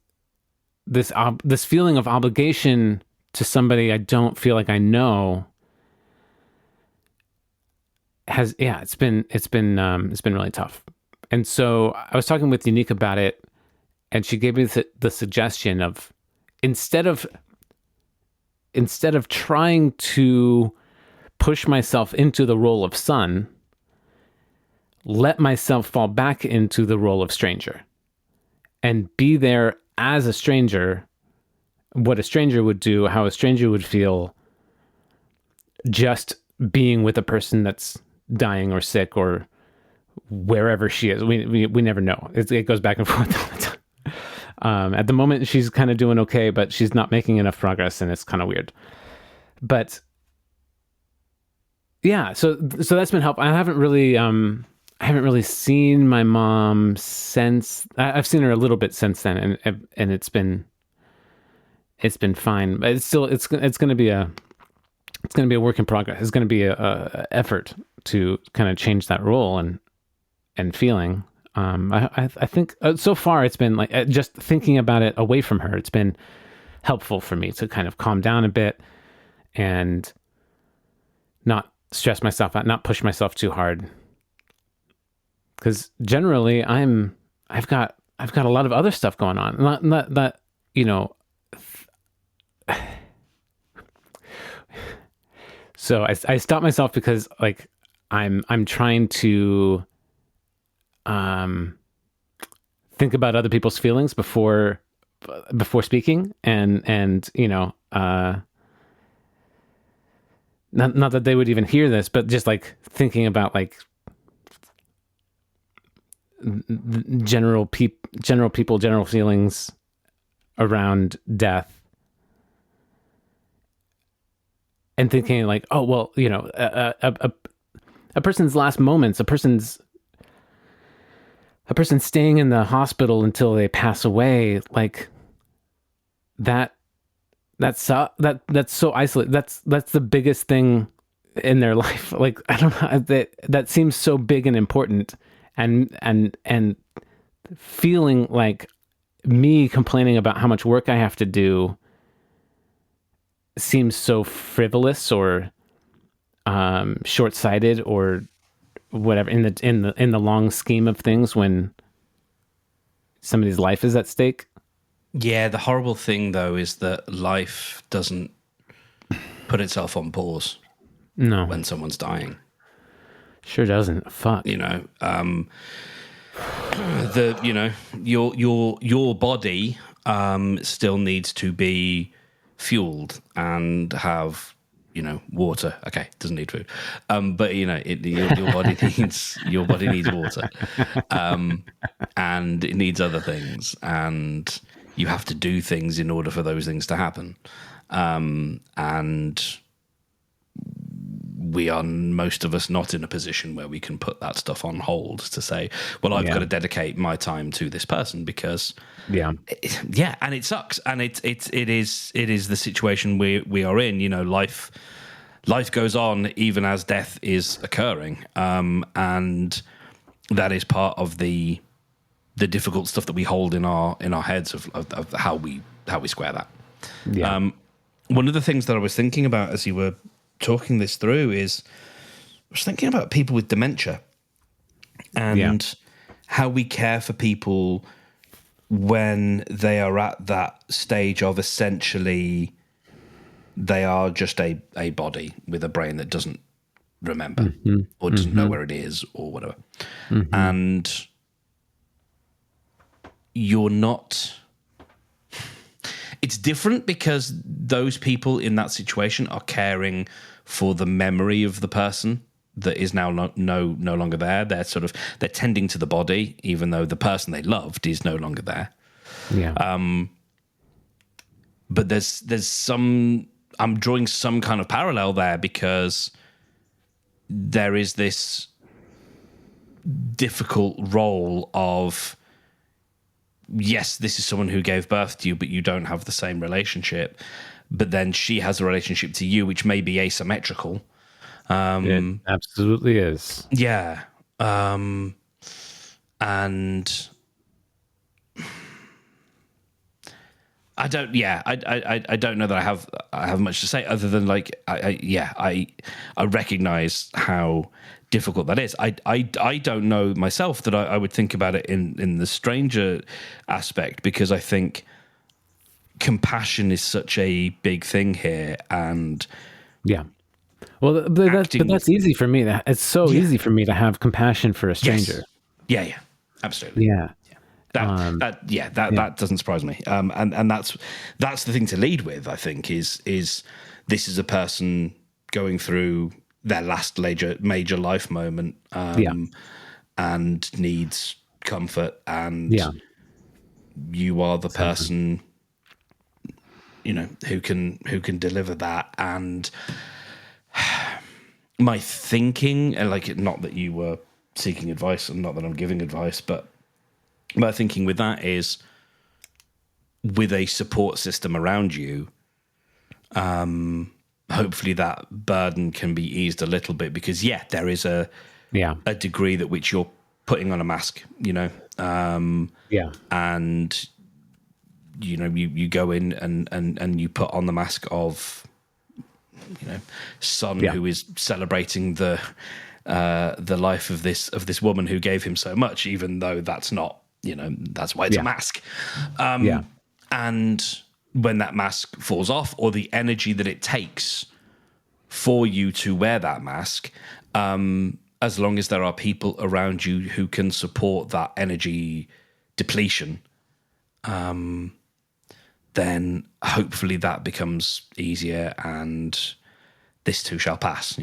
feeling of obligation to somebody I don't feel like I know it's been really tough. And so I was talking with Unique about it, and she gave me the suggestion of instead of trying to push myself into the role of son, let myself fall back into the role of stranger and be there as a stranger, what a stranger would do, how a stranger would feel, just being with a person that's dying or sick or wherever she is. We never know. It goes back and forth all the time. At the moment, she's kind of doing okay, but she's not making enough progress, and it's kind of weird. But yeah, so that's been helpful. I haven't really seen my mom since. I've seen her a little bit since then, and it's been fine. But it's still it's going to be a work in progress. It's going to be a effort to kind of change that role and feeling. I think so far it's been like just thinking about it away from her. It's been helpful for me to kind of calm down a bit and not stress myself out, not push myself too hard. Because generally I've got I've got a lot of other stuff going on. Not that, you know, so I stopped myself because like I'm trying to um think about other people's feelings before speaking, and not that they would even hear this, but just like thinking about like general feelings around death, and thinking like, oh well, a person's last moments, a person staying in the hospital until they pass away, like that's so isolated. That's the biggest thing in their life. Like I don't know, that seems so big and important, and feeling like me complaining about how much work I have to do seems so frivolous or short-sighted or whatever in the long scheme of things when somebody's life is at stake. Yeah, the horrible thing though is that life doesn't put itself on pause No, when someone's dying. sure doesn't. Fuck. Your body still needs to be fueled and have water. Okay, it doesn't need food, but your body needs water, and it needs other things, and you have to do things in order for those things to happen, and we are, most of us, not in a position where we can put that stuff on hold to say, well, I've got to dedicate my time to this person because and it sucks, and it is the situation we are in. Life goes on even as death is occurring, and that is part of the difficult stuff that we hold in our heads of how we square that. One of the things that I was thinking about as you were talking this through is I was thinking about people with dementia and how we care for people when they are at that stage of essentially they are just a body with a brain that doesn't remember or doesn't know where it is or whatever. And you're not... It's different because those people in that situation are caring for the memory of the person that is now no longer there. They're tending to the body, even though the person they loved is no longer there. But there's some... I'm drawing some kind of parallel there because there is this difficult role of, yes, this is someone who gave birth to you, but you don't have the same relationship. But then she has a relationship to you, which may be asymmetrical. It absolutely is. Yeah. And I don't. Yeah, I don't know that I have much to say other than like I recognize how difficult that is. I don't know myself that I would think about it in the stranger aspect, because I think compassion is such a big thing here, and well, but that's easy for me. It's so easy for me to have compassion for a stranger. Yes. Yeah, absolutely. That doesn't surprise me. And that's the thing to lead with, I think, is this is a person going through their last major life moment, and needs comfort, and you are the person, who can deliver that. And my thinking, and like, not that you were seeking advice and not that I'm giving advice, but my thinking with that is, with a support system around you, hopefully that burden can be eased a little bit, because there is a degree that which you're putting on a mask, and you go in and you put on the mask of son who is celebrating the life of this woman who gave him so much, even though that's not that's why it's a mask. And when that mask falls off, or the energy that it takes for you to wear that mask, as long as there are people around you who can support that energy depletion, then hopefully that becomes easier, and this too shall pass,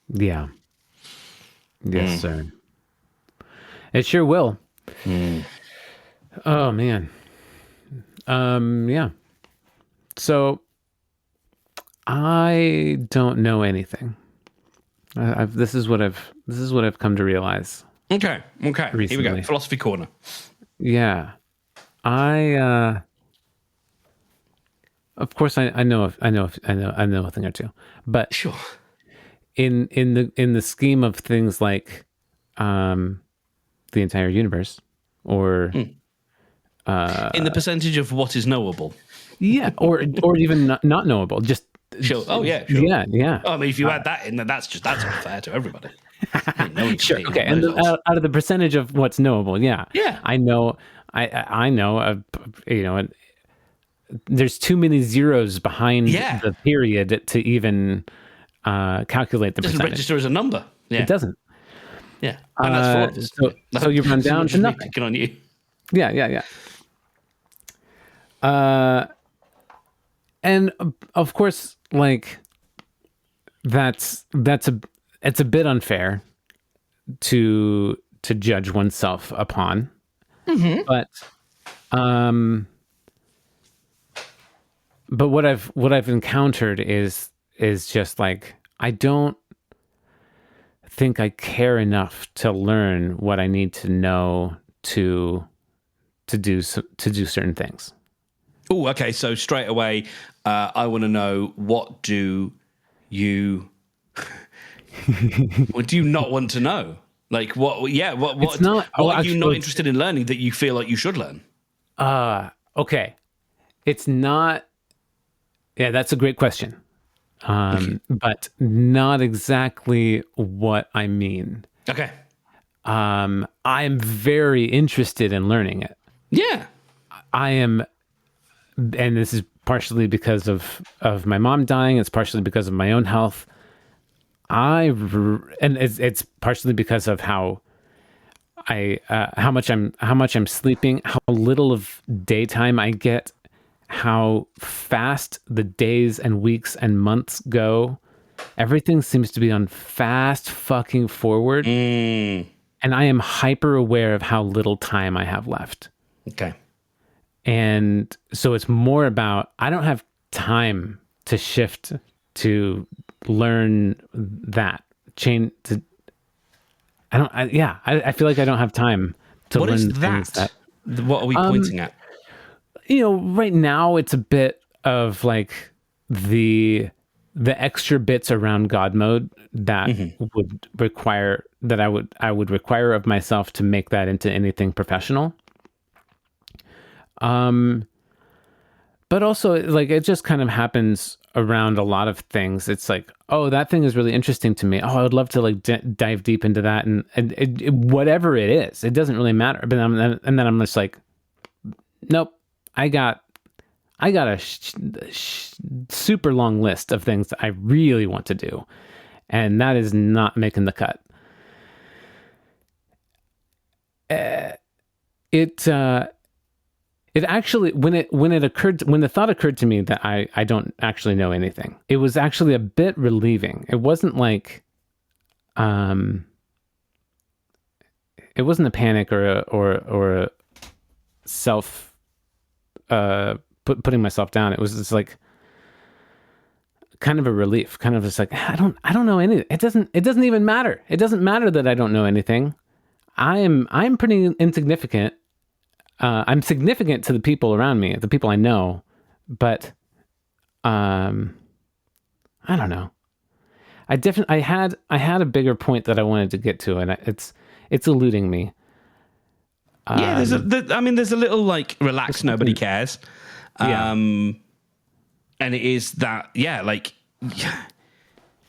Yeah. Yes, sir. It sure will. Oh, man. Yeah. So I don't know anything. This is what I've come to realize. Okay. Recently. Here we go. Philosophy corner. Yeah. Of course I know a thing or two, but Sure. in the scheme of things like the entire universe, or In the percentage of what is knowable. yeah, or even not knowable, just Sure. Oh, yeah, sure. Yeah. Oh, I mean, if you add that in, then that's unfair to everybody. Sure. Okay. And out of the percentage of what's knowable, yeah. I know. I know. There's too many zeros behind the period to even calculate the doesn't percentage. register as a number. Yeah. It doesn't. Yeah. And that's so you run down to nothing. Picking on you. Yeah. And of course, like it's a bit unfair to judge oneself upon, but what I've encountered is just like, I don't think I care enough to learn what I need to know to do certain things. Oh, okay. So straight away, I want to know, what do you not want to know? Like what? Yeah. What are you not interested in learning that you feel like you should learn? Okay. It's not. Yeah, that's a great question. But not exactly what I mean. Okay. I'm very interested in learning it. Yeah. I am, and this is partially because of my mom dying. It's partially because of my own health. And it's partially because of how much I'm sleeping, how little of daytime I get, how fast the days and weeks and months go. Everything seems to be on fast fucking forward. And I am hyper aware of how little time I have left. Okay. And so it's more about, I don't have time to shift to learn that change to, I feel like I don't have time to learn. What is that? What are we pointing at? Right now it's a bit of like the extra bits around God mode that would require, that I would require of myself to make that into anything professional. But also, like, it just kind of happens around a lot of things. It's like, oh, that thing is really interesting to me. Oh, I would love to like dive deep into that, and whatever it is, it doesn't really matter. But then I'm just like, nope. I got a super long list of things that I really want to do, and that is not making the cut. It actually, when the thought occurred to me that I don't actually know anything, it was actually a bit relieving. It wasn't like, it wasn't a panic or a self, putting myself down. It was just like kind of a relief, kind of just like, I don't know anything. It doesn't even matter. It doesn't matter that I don't know anything. I'm pretty insignificant. I'm significant to the people around me, the people I know, but I don't know. I had a bigger point that I wanted to get to, and it's eluding me. There's a little like relax, nobody cares. And it is that,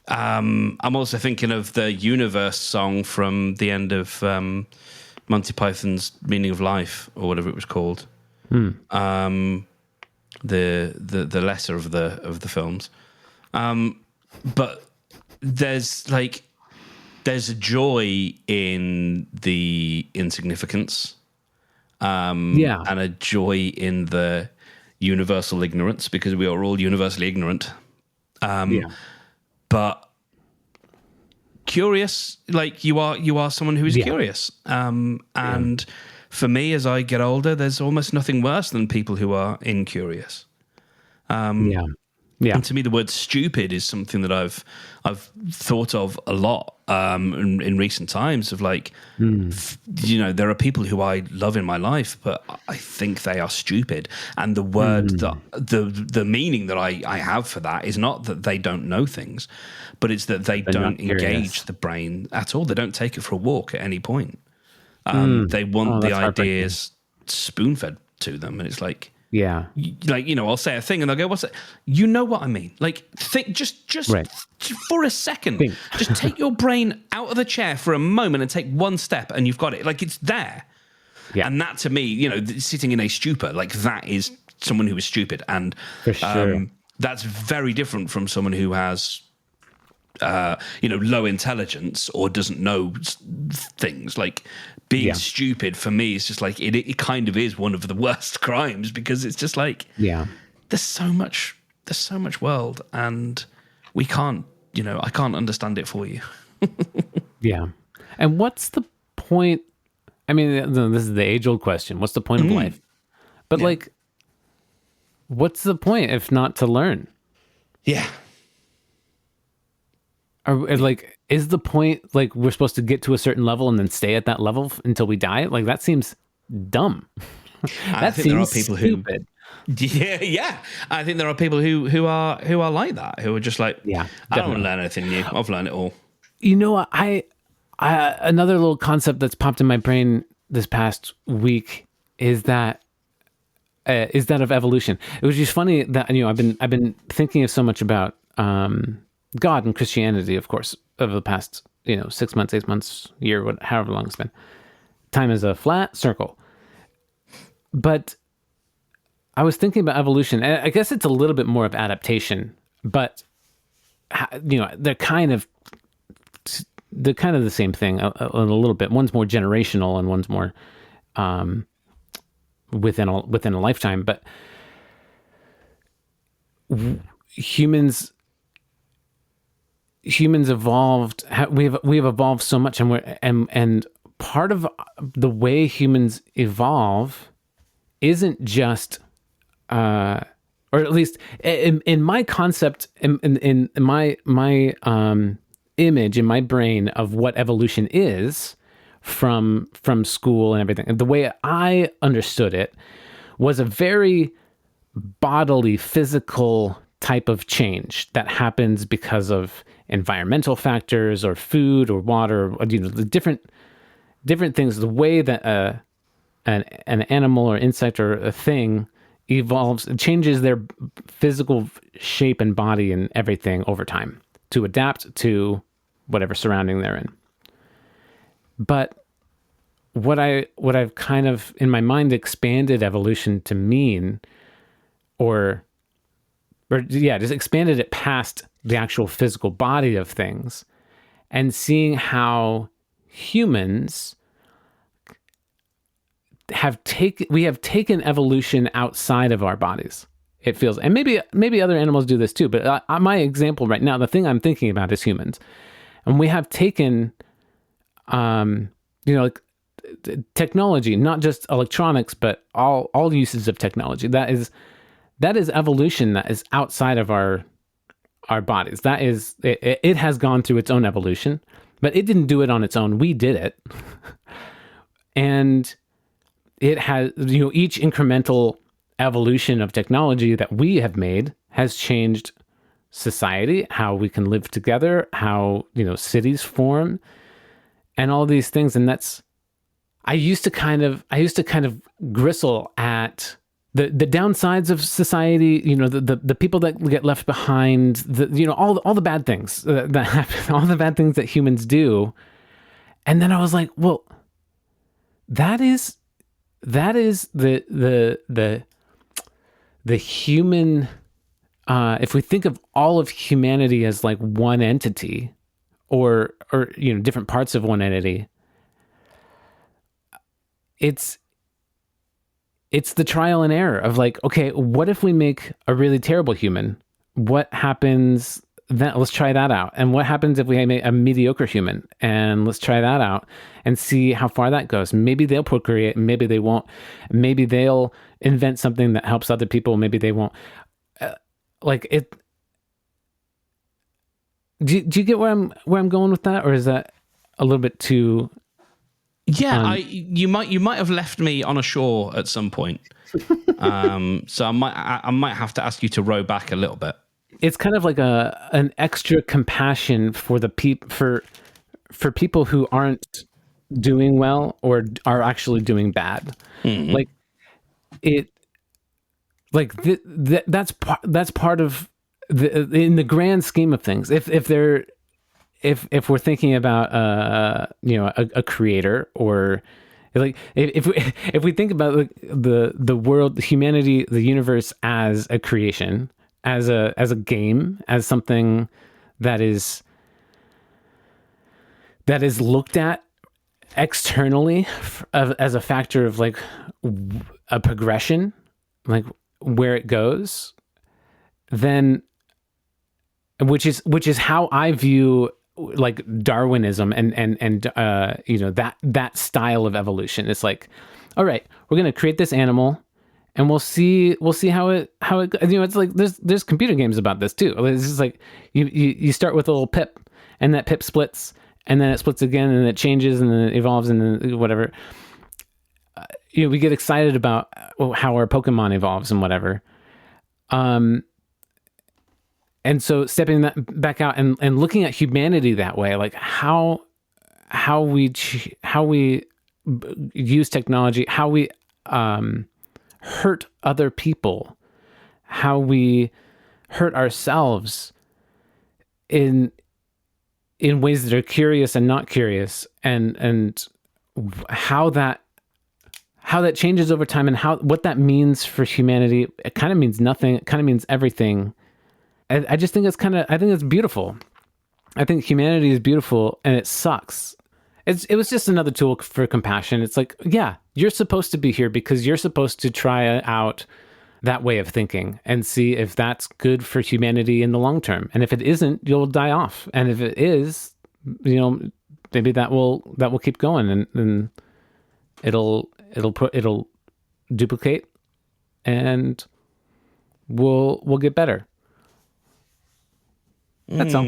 I'm also thinking of the Universe song from the end of Monty Python's Meaning of Life or whatever it was called. The lesser of the films. But there's a joy in the insignificance, and a joy in the universal ignorance, because we are all universally ignorant. But curious, like you are someone who is curious. And for me, as I get older, there's almost nothing worse than people who are incurious. And to me, the word stupid is something that I've thought of a lot in recent times. Of like, there are people who I love in my life, but I think they are stupid. And the word that the meaning that I have for that is not that they don't know things, but it's that they don't engage the brain at all. They don't take it for a walk at any point. They want the ideas spoon-fed to them, and it's like. Yeah. I'll say a thing and they'll go, what's it? You know what I mean? Like, think, just for a second, just take your brain out of the chair for a moment and take one step and you've got it. Like, it's there. Yeah. And that to me, sitting in a stupor, like that is someone who is stupid. And for sure. That's very different from someone who has, low intelligence or doesn't know things. Like, being stupid for me is just like it kind of is one of the worst crimes, because it's just like there's so much world and we can't I can't understand it for you. And what's the point? I mean, this is the age-old question. What's the point of life? But like, what's the point if not to learn? Or like, is the point like we're supposed to get to a certain level and then stay at that level until we die? Like, that seems dumb. That seems there are people stupid. I think there are people who are like that, who are just like, I don't want to learn anything new. I've learned it all. I another little concept that's popped in my brain this past week is that of evolution. It was just funny that I've been thinking so much about God and Christianity, of course, over the past 6 months, 8 months, year, however long it's been. Time is a flat circle. But I was thinking about evolution, and I guess it's a little bit more of adaptation, but they're kind of the same thing a little bit. One's more generational and one's more within a lifetime. But humans evolved. We've evolved so much, and part of the way humans evolve isn't just, or at least in my concept, in my image in my brain of what evolution is from school and everything. The way I understood it was a very bodily, physical type of change that happens because of environmental factors or food or water, or, the different things. The way that an animal or insect or a thing evolves, it changes their physical shape and body and everything over time to adapt to whatever surrounding they're in. But what I've kind of in my mind expanded evolution to mean, just expanded it past the actual physical body of things, and seeing how humans we have taken evolution outside of our bodies. It feels, and maybe other animals do this too, but my example right now, the thing I'm thinking about is humans, and we have taken, technology, not just electronics, but all uses of technology. That is evolution that is outside of our bodies. That is, it has gone through its own evolution, but it didn't do it on its own. We did it. And it has, each incremental evolution of technology that we have made has changed society, how we can live together, how, cities form, and all these things. And I used to kind of gristle at the downsides of society, the people that get left behind, all the bad things that happen, all the bad things that humans do. And then I was like, well, that is the human. If we think of all of humanity as like one entity, or different parts of one entity, it's the trial and error of like, okay, what if we make a really terrible human? What happens then? Let's try that out. And what happens if we make a mediocre human? And let's try that out and see how far that goes. Maybe they'll procreate, maybe they won't. Maybe they'll invent something that helps other people, maybe they won't. Like it. Do you get where I'm going with that, or is that a little bit too? Yeah, you might have left me on a shore at some point. So I might have to ask you to row back a little bit. It's kind of like an extra compassion for the for people who aren't doing well or are actually doing bad. Mm-hmm. Like it, like that's part of in the grand scheme of things. If we're thinking about a creator, or like if we think about like the world, humanity, the universe as a creation, as a game, as something that is looked at externally as a factor of like a progression, like where it goes, then which is how I view like Darwinism and that style of evolution. It's like, all right, we're going to create this animal and we'll see how it it's like there's computer games about this too. It's just like you start with a little pip, and that pip splits, and then it splits again, and it changes, and then it evolves, and then whatever. We get excited about how our Pokemon evolves and whatever. And so stepping that back out and looking at humanity that way, like how we use technology, how we hurt other people, how we hurt ourselves in ways that are curious and not curious, and how that changes over time, and what that means for humanity. It kind of means nothing. It kind of means everything. I just think I think it's beautiful. I think humanity is beautiful, and it sucks. It was just another tool for compassion. It's like, yeah, you're supposed to be here because you're supposed to try out that way of thinking and see if that's good for humanity in the long term. And if it isn't, you'll die off. And if it is, maybe that will keep going, and it'll duplicate, and we'll get better. That's all.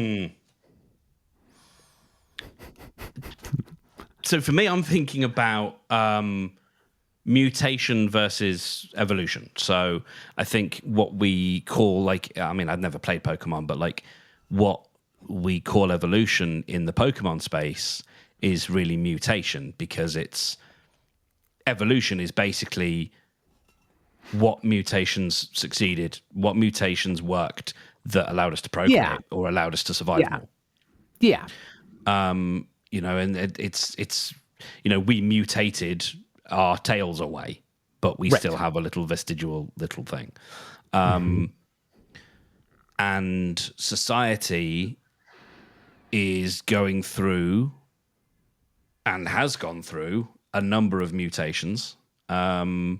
So for me, I'm thinking about mutation versus evolution. So I think what we call, like, I mean, I've never played Pokemon, but like what we call evolution in the Pokemon space is really mutation, because evolution is basically what mutations succeeded, what mutations worked that allowed us to procreate or allowed us to survive more. Yeah. And it's we mutated our tails away, but we still have a little vestigial little thing. And society is going through and has gone through a number of mutations. But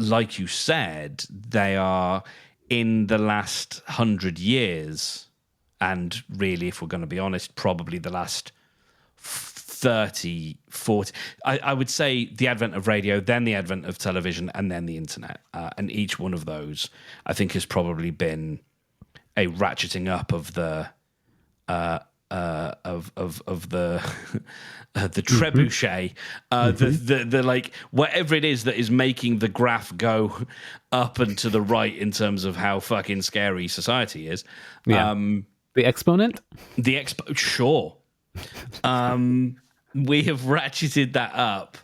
like you said, they are in the last 100 years, and really, if we're going to be honest, probably the last 30, 40. I would say the advent of radio, then the advent of television, and then the internet. And each one of those, I think, has probably been a ratcheting up of the the trebuchet, the like whatever it is that is making the graph go up and to the right in terms of how fucking scary society is. The exponent? Sure. We have ratcheted that up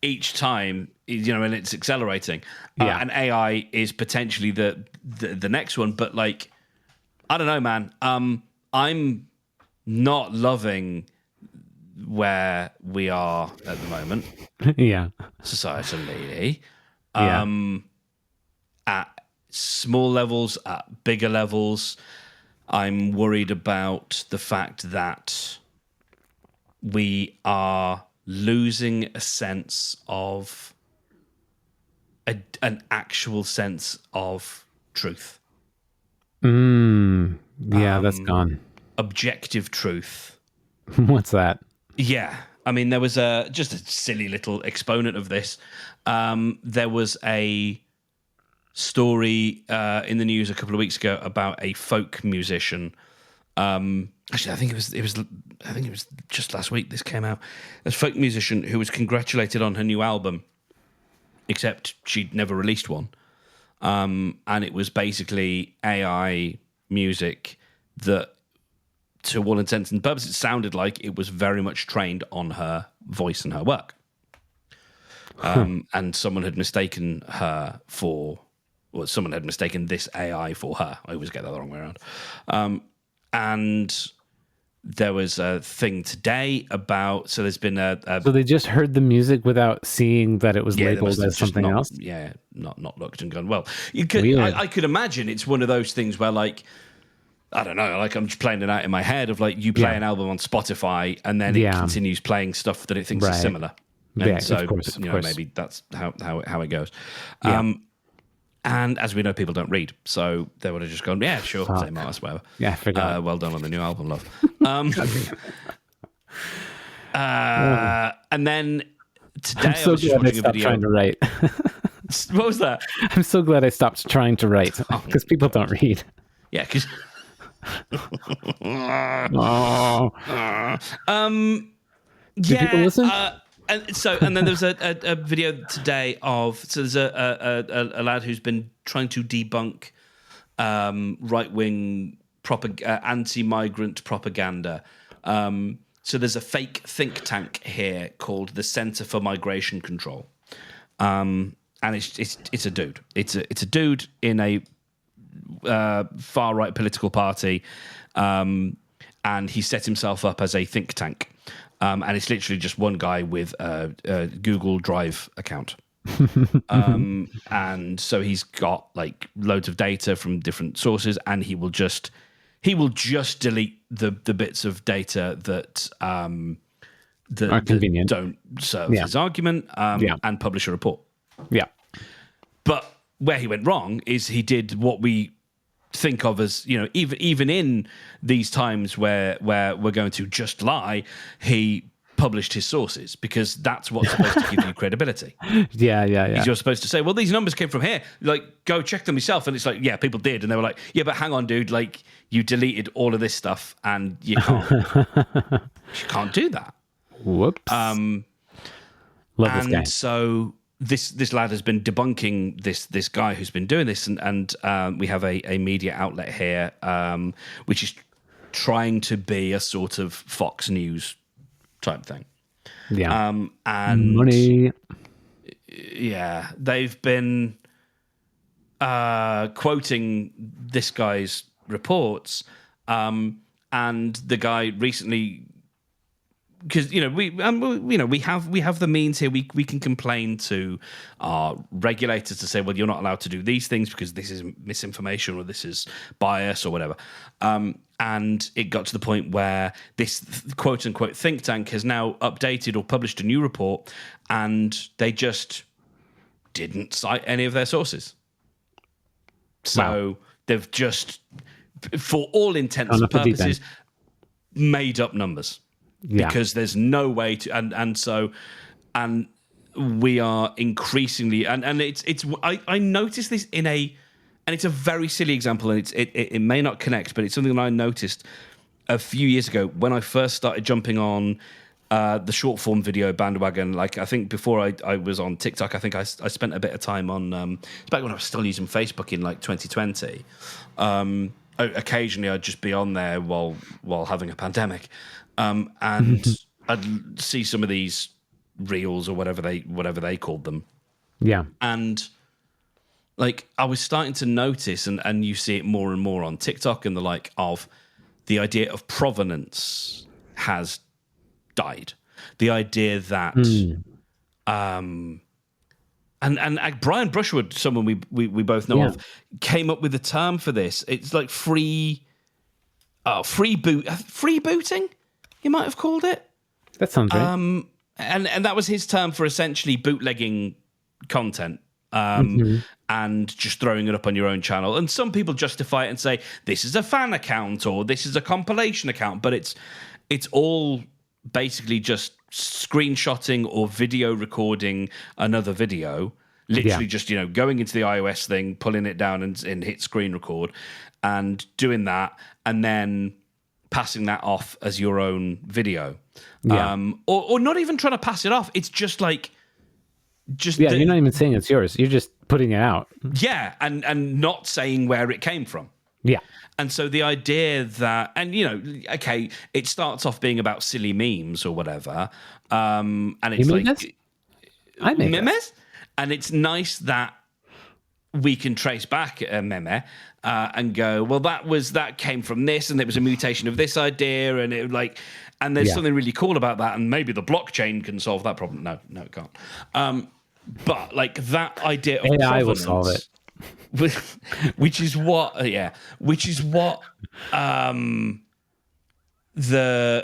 each time, and it's accelerating. And AI is potentially the next one, but like, I don't know, man. I'm not loving where we are at the moment, Yeah. societally, Yeah. at small levels, at bigger levels, I'm worried about the fact that we are losing a sense of an actual sense of truth, Yeah, that's gone. objective truth. What's that? Yeah. I mean, there was just a silly little exponent of this. There was a story in the news a couple of weeks ago about a folk musician. Actually, I think it was just last week this came out. A folk musician who was congratulated on her new album, except she'd never released one. And it was basically AI music that, to all intents and purposes, it sounded like it was very much trained on her voice and her work. And someone had mistaken her for, well, someone had mistaken this AI for her. I always get that the wrong way around. And there was a thing today about, so there's been So they just heard the music without seeing that it was they labeled must have as just something else? Yeah, not looked and gone, well, you could, Weird. I could imagine it's one of those things where, like, I don't know, like I'm just playing it out in my head of like you play an album on Spotify and then it continues playing stuff that it thinks is similar. And Yeah, so, of course. maybe that's how it goes. And as we know, people don't read. So they would have just gone, yeah, sure, same artist, whatever. Yeah, I forgot. Well done on the new album, love. And then today I'm so I was just glad I watching a stopped video. trying to write. What was that? I'm so glad I stopped trying to write because people don't read. Yeah, because... Oh. Do people listen? And then there's a video today of, so there's a lad who's been trying to debunk right wing anti-migrant propaganda. So there's a fake think tank here called the Center for Migration Control, and it's a dude. It's a dude in a far right political party, and he set himself up as a think tank. And it's literally just one guy with a Google Drive account. And so he's got like loads of data from different sources, and he will just delete the bits of data that Are convenient. that don't serve his argument, and publish a report. Yeah. But where he went wrong is he did what we think of as, even in these times where we're going to just lie, he published his sources, because that's what's supposed to give you credibility. Yeah. You're supposed to say, well, these numbers came from here, like, go check them yourself. And it's like, yeah, people did, and they were like, yeah, but hang on, dude, like, you deleted all of this stuff and you can't do that. Whoops. Love this guy. So this lad has been debunking this guy who's been doing this, and we have a media outlet here, which is trying to be a sort of Fox News type thing. Yeah. And money. Yeah, they've been quoting this guy's reports, and the guy recently, because we have the means here. We can complain to our regulators to say, well, you're not allowed to do these things because this is misinformation or this is bias or whatever. And it got to the point where this quote unquote think tank has now updated or published a new report, and they just didn't cite any of their sources. So they've just, for all intents and purposes, made up numbers. Yeah. Because there's no way to, and we are increasingly, and I noticed this and it's a very silly example, and it may not connect, but it's something that I noticed a few years ago when I first started jumping on the short form video bandwagon. Like, I think before I was on TikTok, I think I spent a bit of time on, it's back when I was still using Facebook in like 2020. Occasionally I'd just be on there while having a pandemic. And I'd see some of these reels or whatever they called them. Yeah. And like, I was starting to notice, and you see it more and more on TikTok and the like, of the idea of provenance has died. The idea that, and Brian Brushwood, someone we both know of, came up with a term for this. It's like freebooting, you might have called it. That sounds right. And that was his term for essentially bootlegging content. And just throwing it up on your own channel. And some people justify it and say, this is a fan account or this is a compilation account, but it's all basically just screenshotting or video recording another video, literally just, going into the iOS thing, pulling it down and hit screen record and doing that, and then passing that off as your own video. Or not even trying to pass it off. It's just like, you're not even saying it's yours. You're just putting it out. Yeah, and not saying where it came from. Yeah. And so the idea that, and okay, it starts off being about silly memes or whatever, and it's I made memes, and it's nice that we can trace back a meme and go, well, that came from this, and it was a mutation of this idea, and and there's something really cool about that, and maybe the blockchain can solve that problem. No, it can't. But that idea of AI will solve it. which is what the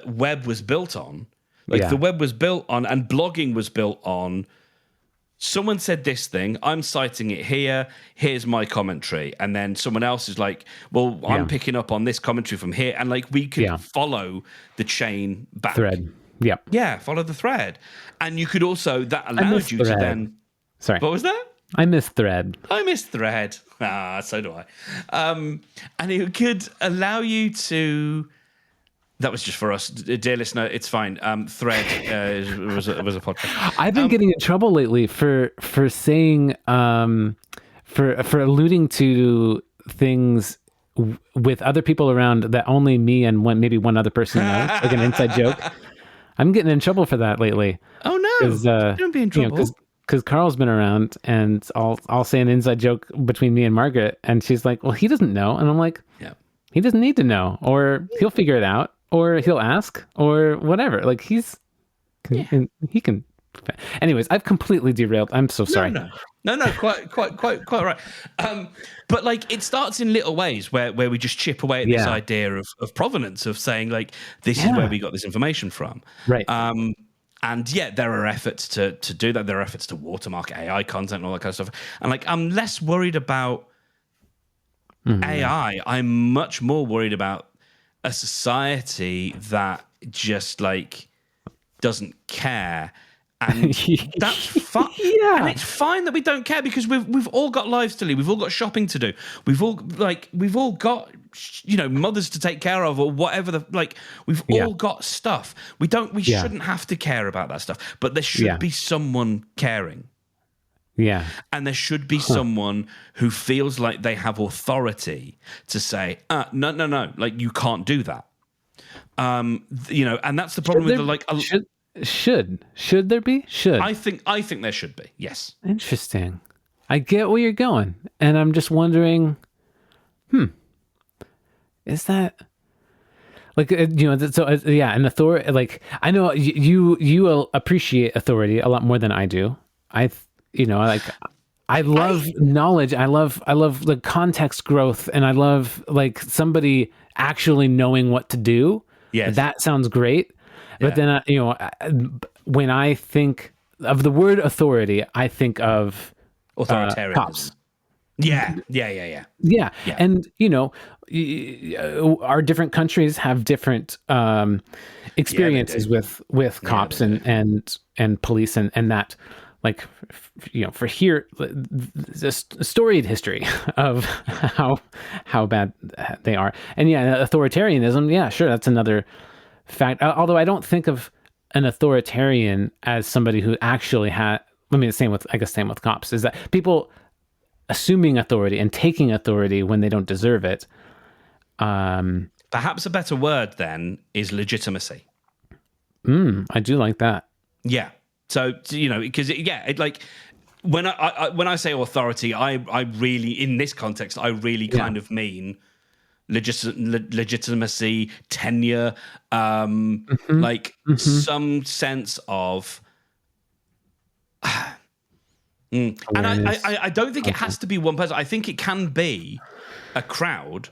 web was built on. The web was built on, and blogging was built on. Someone said this thing, I'm citing it here, here's my commentary. And then someone else is like, well, I'm picking up on this commentary from here. And we could follow the chain back. Thread. Yeah. Yeah, follow the thread. And you could also, that allowed you to then... Sorry. What was that? I miss thread. So do I. And it could allow you to... That was just for us, dear listener. It's fine. Thread was a podcast. I've been getting in trouble lately for saying for alluding to things with other people around that only me and maybe one other person knows, like an inside joke. I'm getting in trouble for that lately. Oh no! Don't be in trouble. Because Carl's been around, and I'll say an inside joke between me and Margaret, and she's like, "Well, he doesn't know," and I'm like, "Yeah, he doesn't need to know, or he'll figure it out." Or he'll ask, or whatever. He can. Anyways, I've completely derailed. I'm so sorry. No, quite right. But it starts in little ways where we just chip away at this idea of provenance, of saying this is where we got this information from. Right. And there are efforts to do that. There are efforts to watermark AI content and all that kind of stuff. And I'm less worried about AI. I'm much more worried about a society that just doesn't care, and that's fine. And it's fine that we don't care, because we've all got lives to lead. We've all got shopping to do. We've all got mothers to take care of, or whatever we've all got stuff. We shouldn't have to care about that stuff, but there should be someone caring. Yeah. And there should be someone who feels like they have authority to say, no, you can't do that. And that's the problem with Should there be? Should. I think there should be. Yes. Interesting. I get where you're going, and I'm just wondering, is that an authority, I know you appreciate authority a lot more than I do. I love knowledge. I love the context growth, and I love somebody actually knowing what to do. Yes. That sounds great. Yeah. But then, when I think of the word authority, I think of authoritarianism. Cops. Yeah. And our different countries have different experiences with cops and police and that. For here, the storied history of how bad they are. And authoritarianism, sure, that's another fact. Although I don't think of an authoritarian as somebody who actually had, same with cops, is that people assuming authority and taking authority when they don't deserve it. Perhaps a better word then is legitimacy. I do like that. Yeah. So, because when I say authority, I really, in this context, I really kind of mean legitimacy, tenure, like some sense of. And I don't think it has to be one person. I think it can be a crowd,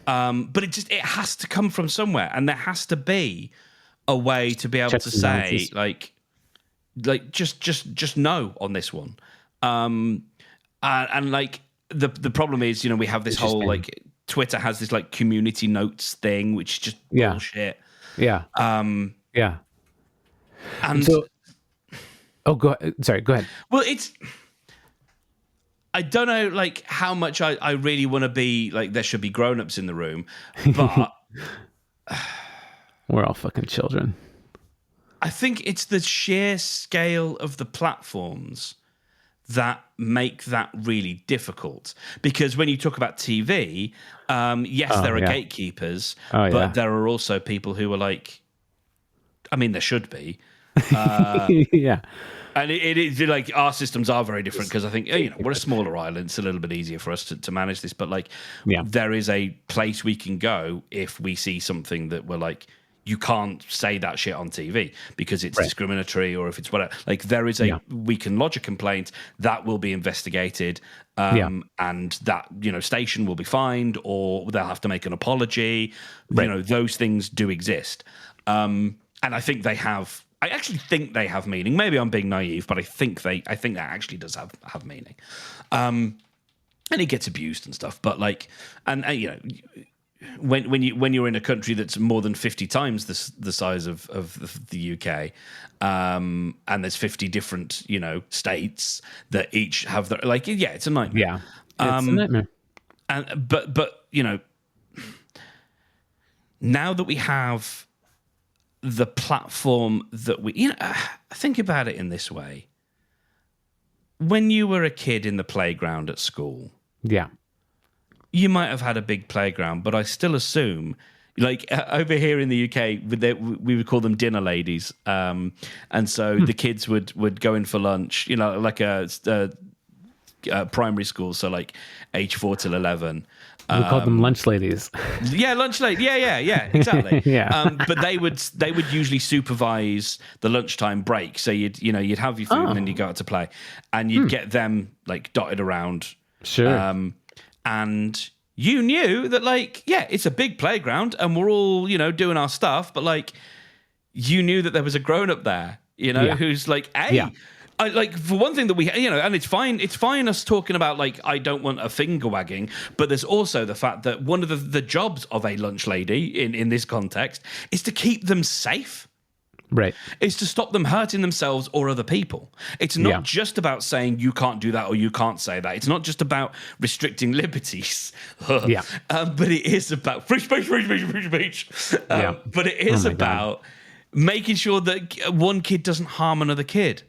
but it has to come from somewhere, and there has to be a way to be able to say like just no on this one. And like the problem is, we have this whole like Twitter has this like community notes thing, which is just bullshit. Yeah. Yeah. And so, go ahead. Sorry, go ahead. Well, I don't know like how much I really want to be like there should be grown-ups in the room, but we're all fucking children. I think it's the sheer scale of the platforms that make that really difficult. Because when you talk about TV, yes, there are gatekeepers, but there are also people who are like, I mean, there should be. Yeah. And it is like our systems are very different because I think we're a smaller island. It's a little bit easier for us to manage this. But like, there is a place we can go if we see something that we're like, you can't say that shit on TV because it's discriminatory or if it's whatever. Like there is we can lodge a complaint that will be investigated, and that station will be fined or they'll have to make an apology. Those things do exist, and I think they have. I actually think they have meaning. Maybe I'm being naive, but I think that actually does have meaning. And it gets abused and stuff. But like, and when you're in a country that's more than 50 times the size of the UK, and there's 50 different states that each have their it's a nightmare. Yeah, it's a nightmare. And but now that we have the platform that we, think about it in this way. When you were a kid in the playground at school, you might have had a big playground, but I still assume, like over here in the UK, we would call them dinner ladies, and so the kids would go in for lunch, like a primary school, so like age 4 till 11. We call them lunch ladies. Yeah, lunch lady. Yeah, exactly. Yeah. But they would usually supervise the lunchtime break. So you'd have your food and then you go out to play, and you'd get them like dotted around. Sure. And you knew that it's a big playground and we're all doing our stuff, but like you knew that there was a grown up there, who's like, hey. Yeah. For one thing that we, and it's fine us talking about like, I don't want a finger wagging, but there's also the fact that one of the jobs of a lunch lady in this context is to keep them safe. Right. Is to stop them hurting themselves or other people. It's not just about saying you can't do that or you can't say that. It's not just about restricting liberties. But it is about free speech. But it is about making sure that one kid doesn't harm another kid.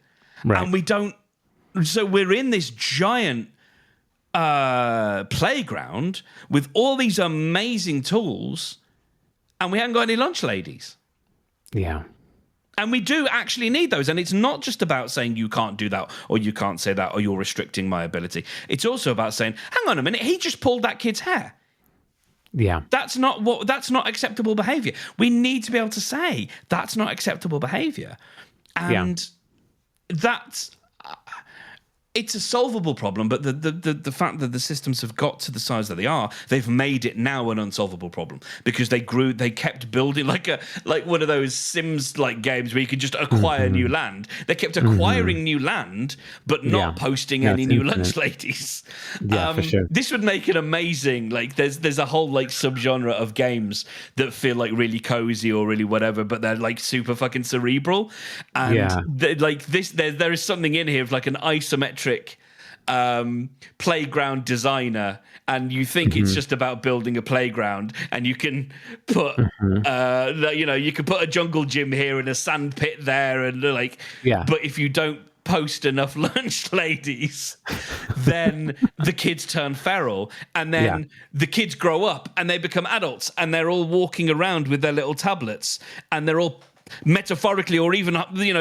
Right. And we don't. So we're in this giant playground with all these amazing tools, and we haven't got any lunch ladies. Yeah. And we do actually need those. And it's not just about saying you can't do that or you can't say that or you're restricting my ability. It's also about saying, hang on a minute, he just pulled that kid's hair. Yeah. That's not acceptable behavior. We need to be able to say that's not acceptable behavior. And that's it's a solvable problem, but the fact that the systems have got to the size that they are, they've made it now an unsolvable problem because they kept building like one of those Sims like games where you could just acquire new land. They kept acquiring new land, but not posting any new lunch ladies. Yeah, for sure. This would make it amazing. Like there's a whole like subgenre of games that feel like really cozy or really whatever, but they're like super fucking cerebral. And like this, there is something in here of like an isometric playground designer, and you think it's just about building a playground, and you can put you can put a jungle gym here and a sand pit there, and but if you don't post enough lunch ladies, then the kids turn feral, and then the kids grow up and they become adults, and they're all walking around with their little tablets, and they're all metaphorically or even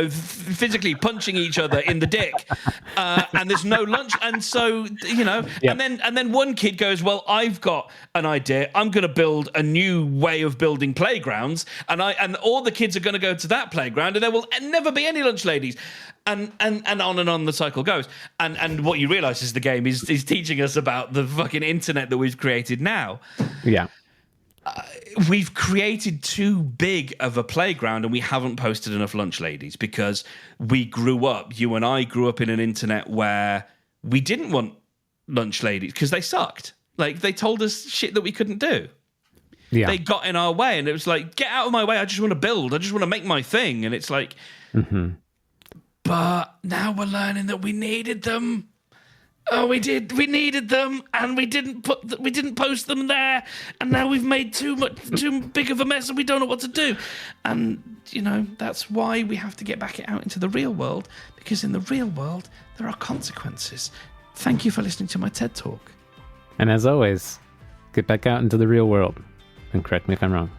physically punching each other in the dick, and there's no lunch, and so and then one kid goes, well, I've got an idea, I'm going to build a new way of building playgrounds, and all the kids are going to go to that playground, and there will never be any lunch ladies, and on the cycle goes, and what you realize is the game is teaching us about the fucking internet that we've created now. Yeah. We've created too big of a playground, and we haven't posted enough lunch ladies because you and I grew up in an internet where we didn't want lunch ladies because they sucked. Like, they told us shit that we couldn't do. Yeah. They got in our way, and it was like, get out of my way. I just want to build. I just want to make my thing. And it's like, but now we're learning that we needed them. Oh, we did. We needed them, and we didn't post them there, and now we've made too big of a mess, and we don't know what to do. And that's why we have to get back out into the real world, because in the real world there are consequences. Thank you for listening to my TED Talk. And as always, get back out into the real world, and correct me if I'm wrong.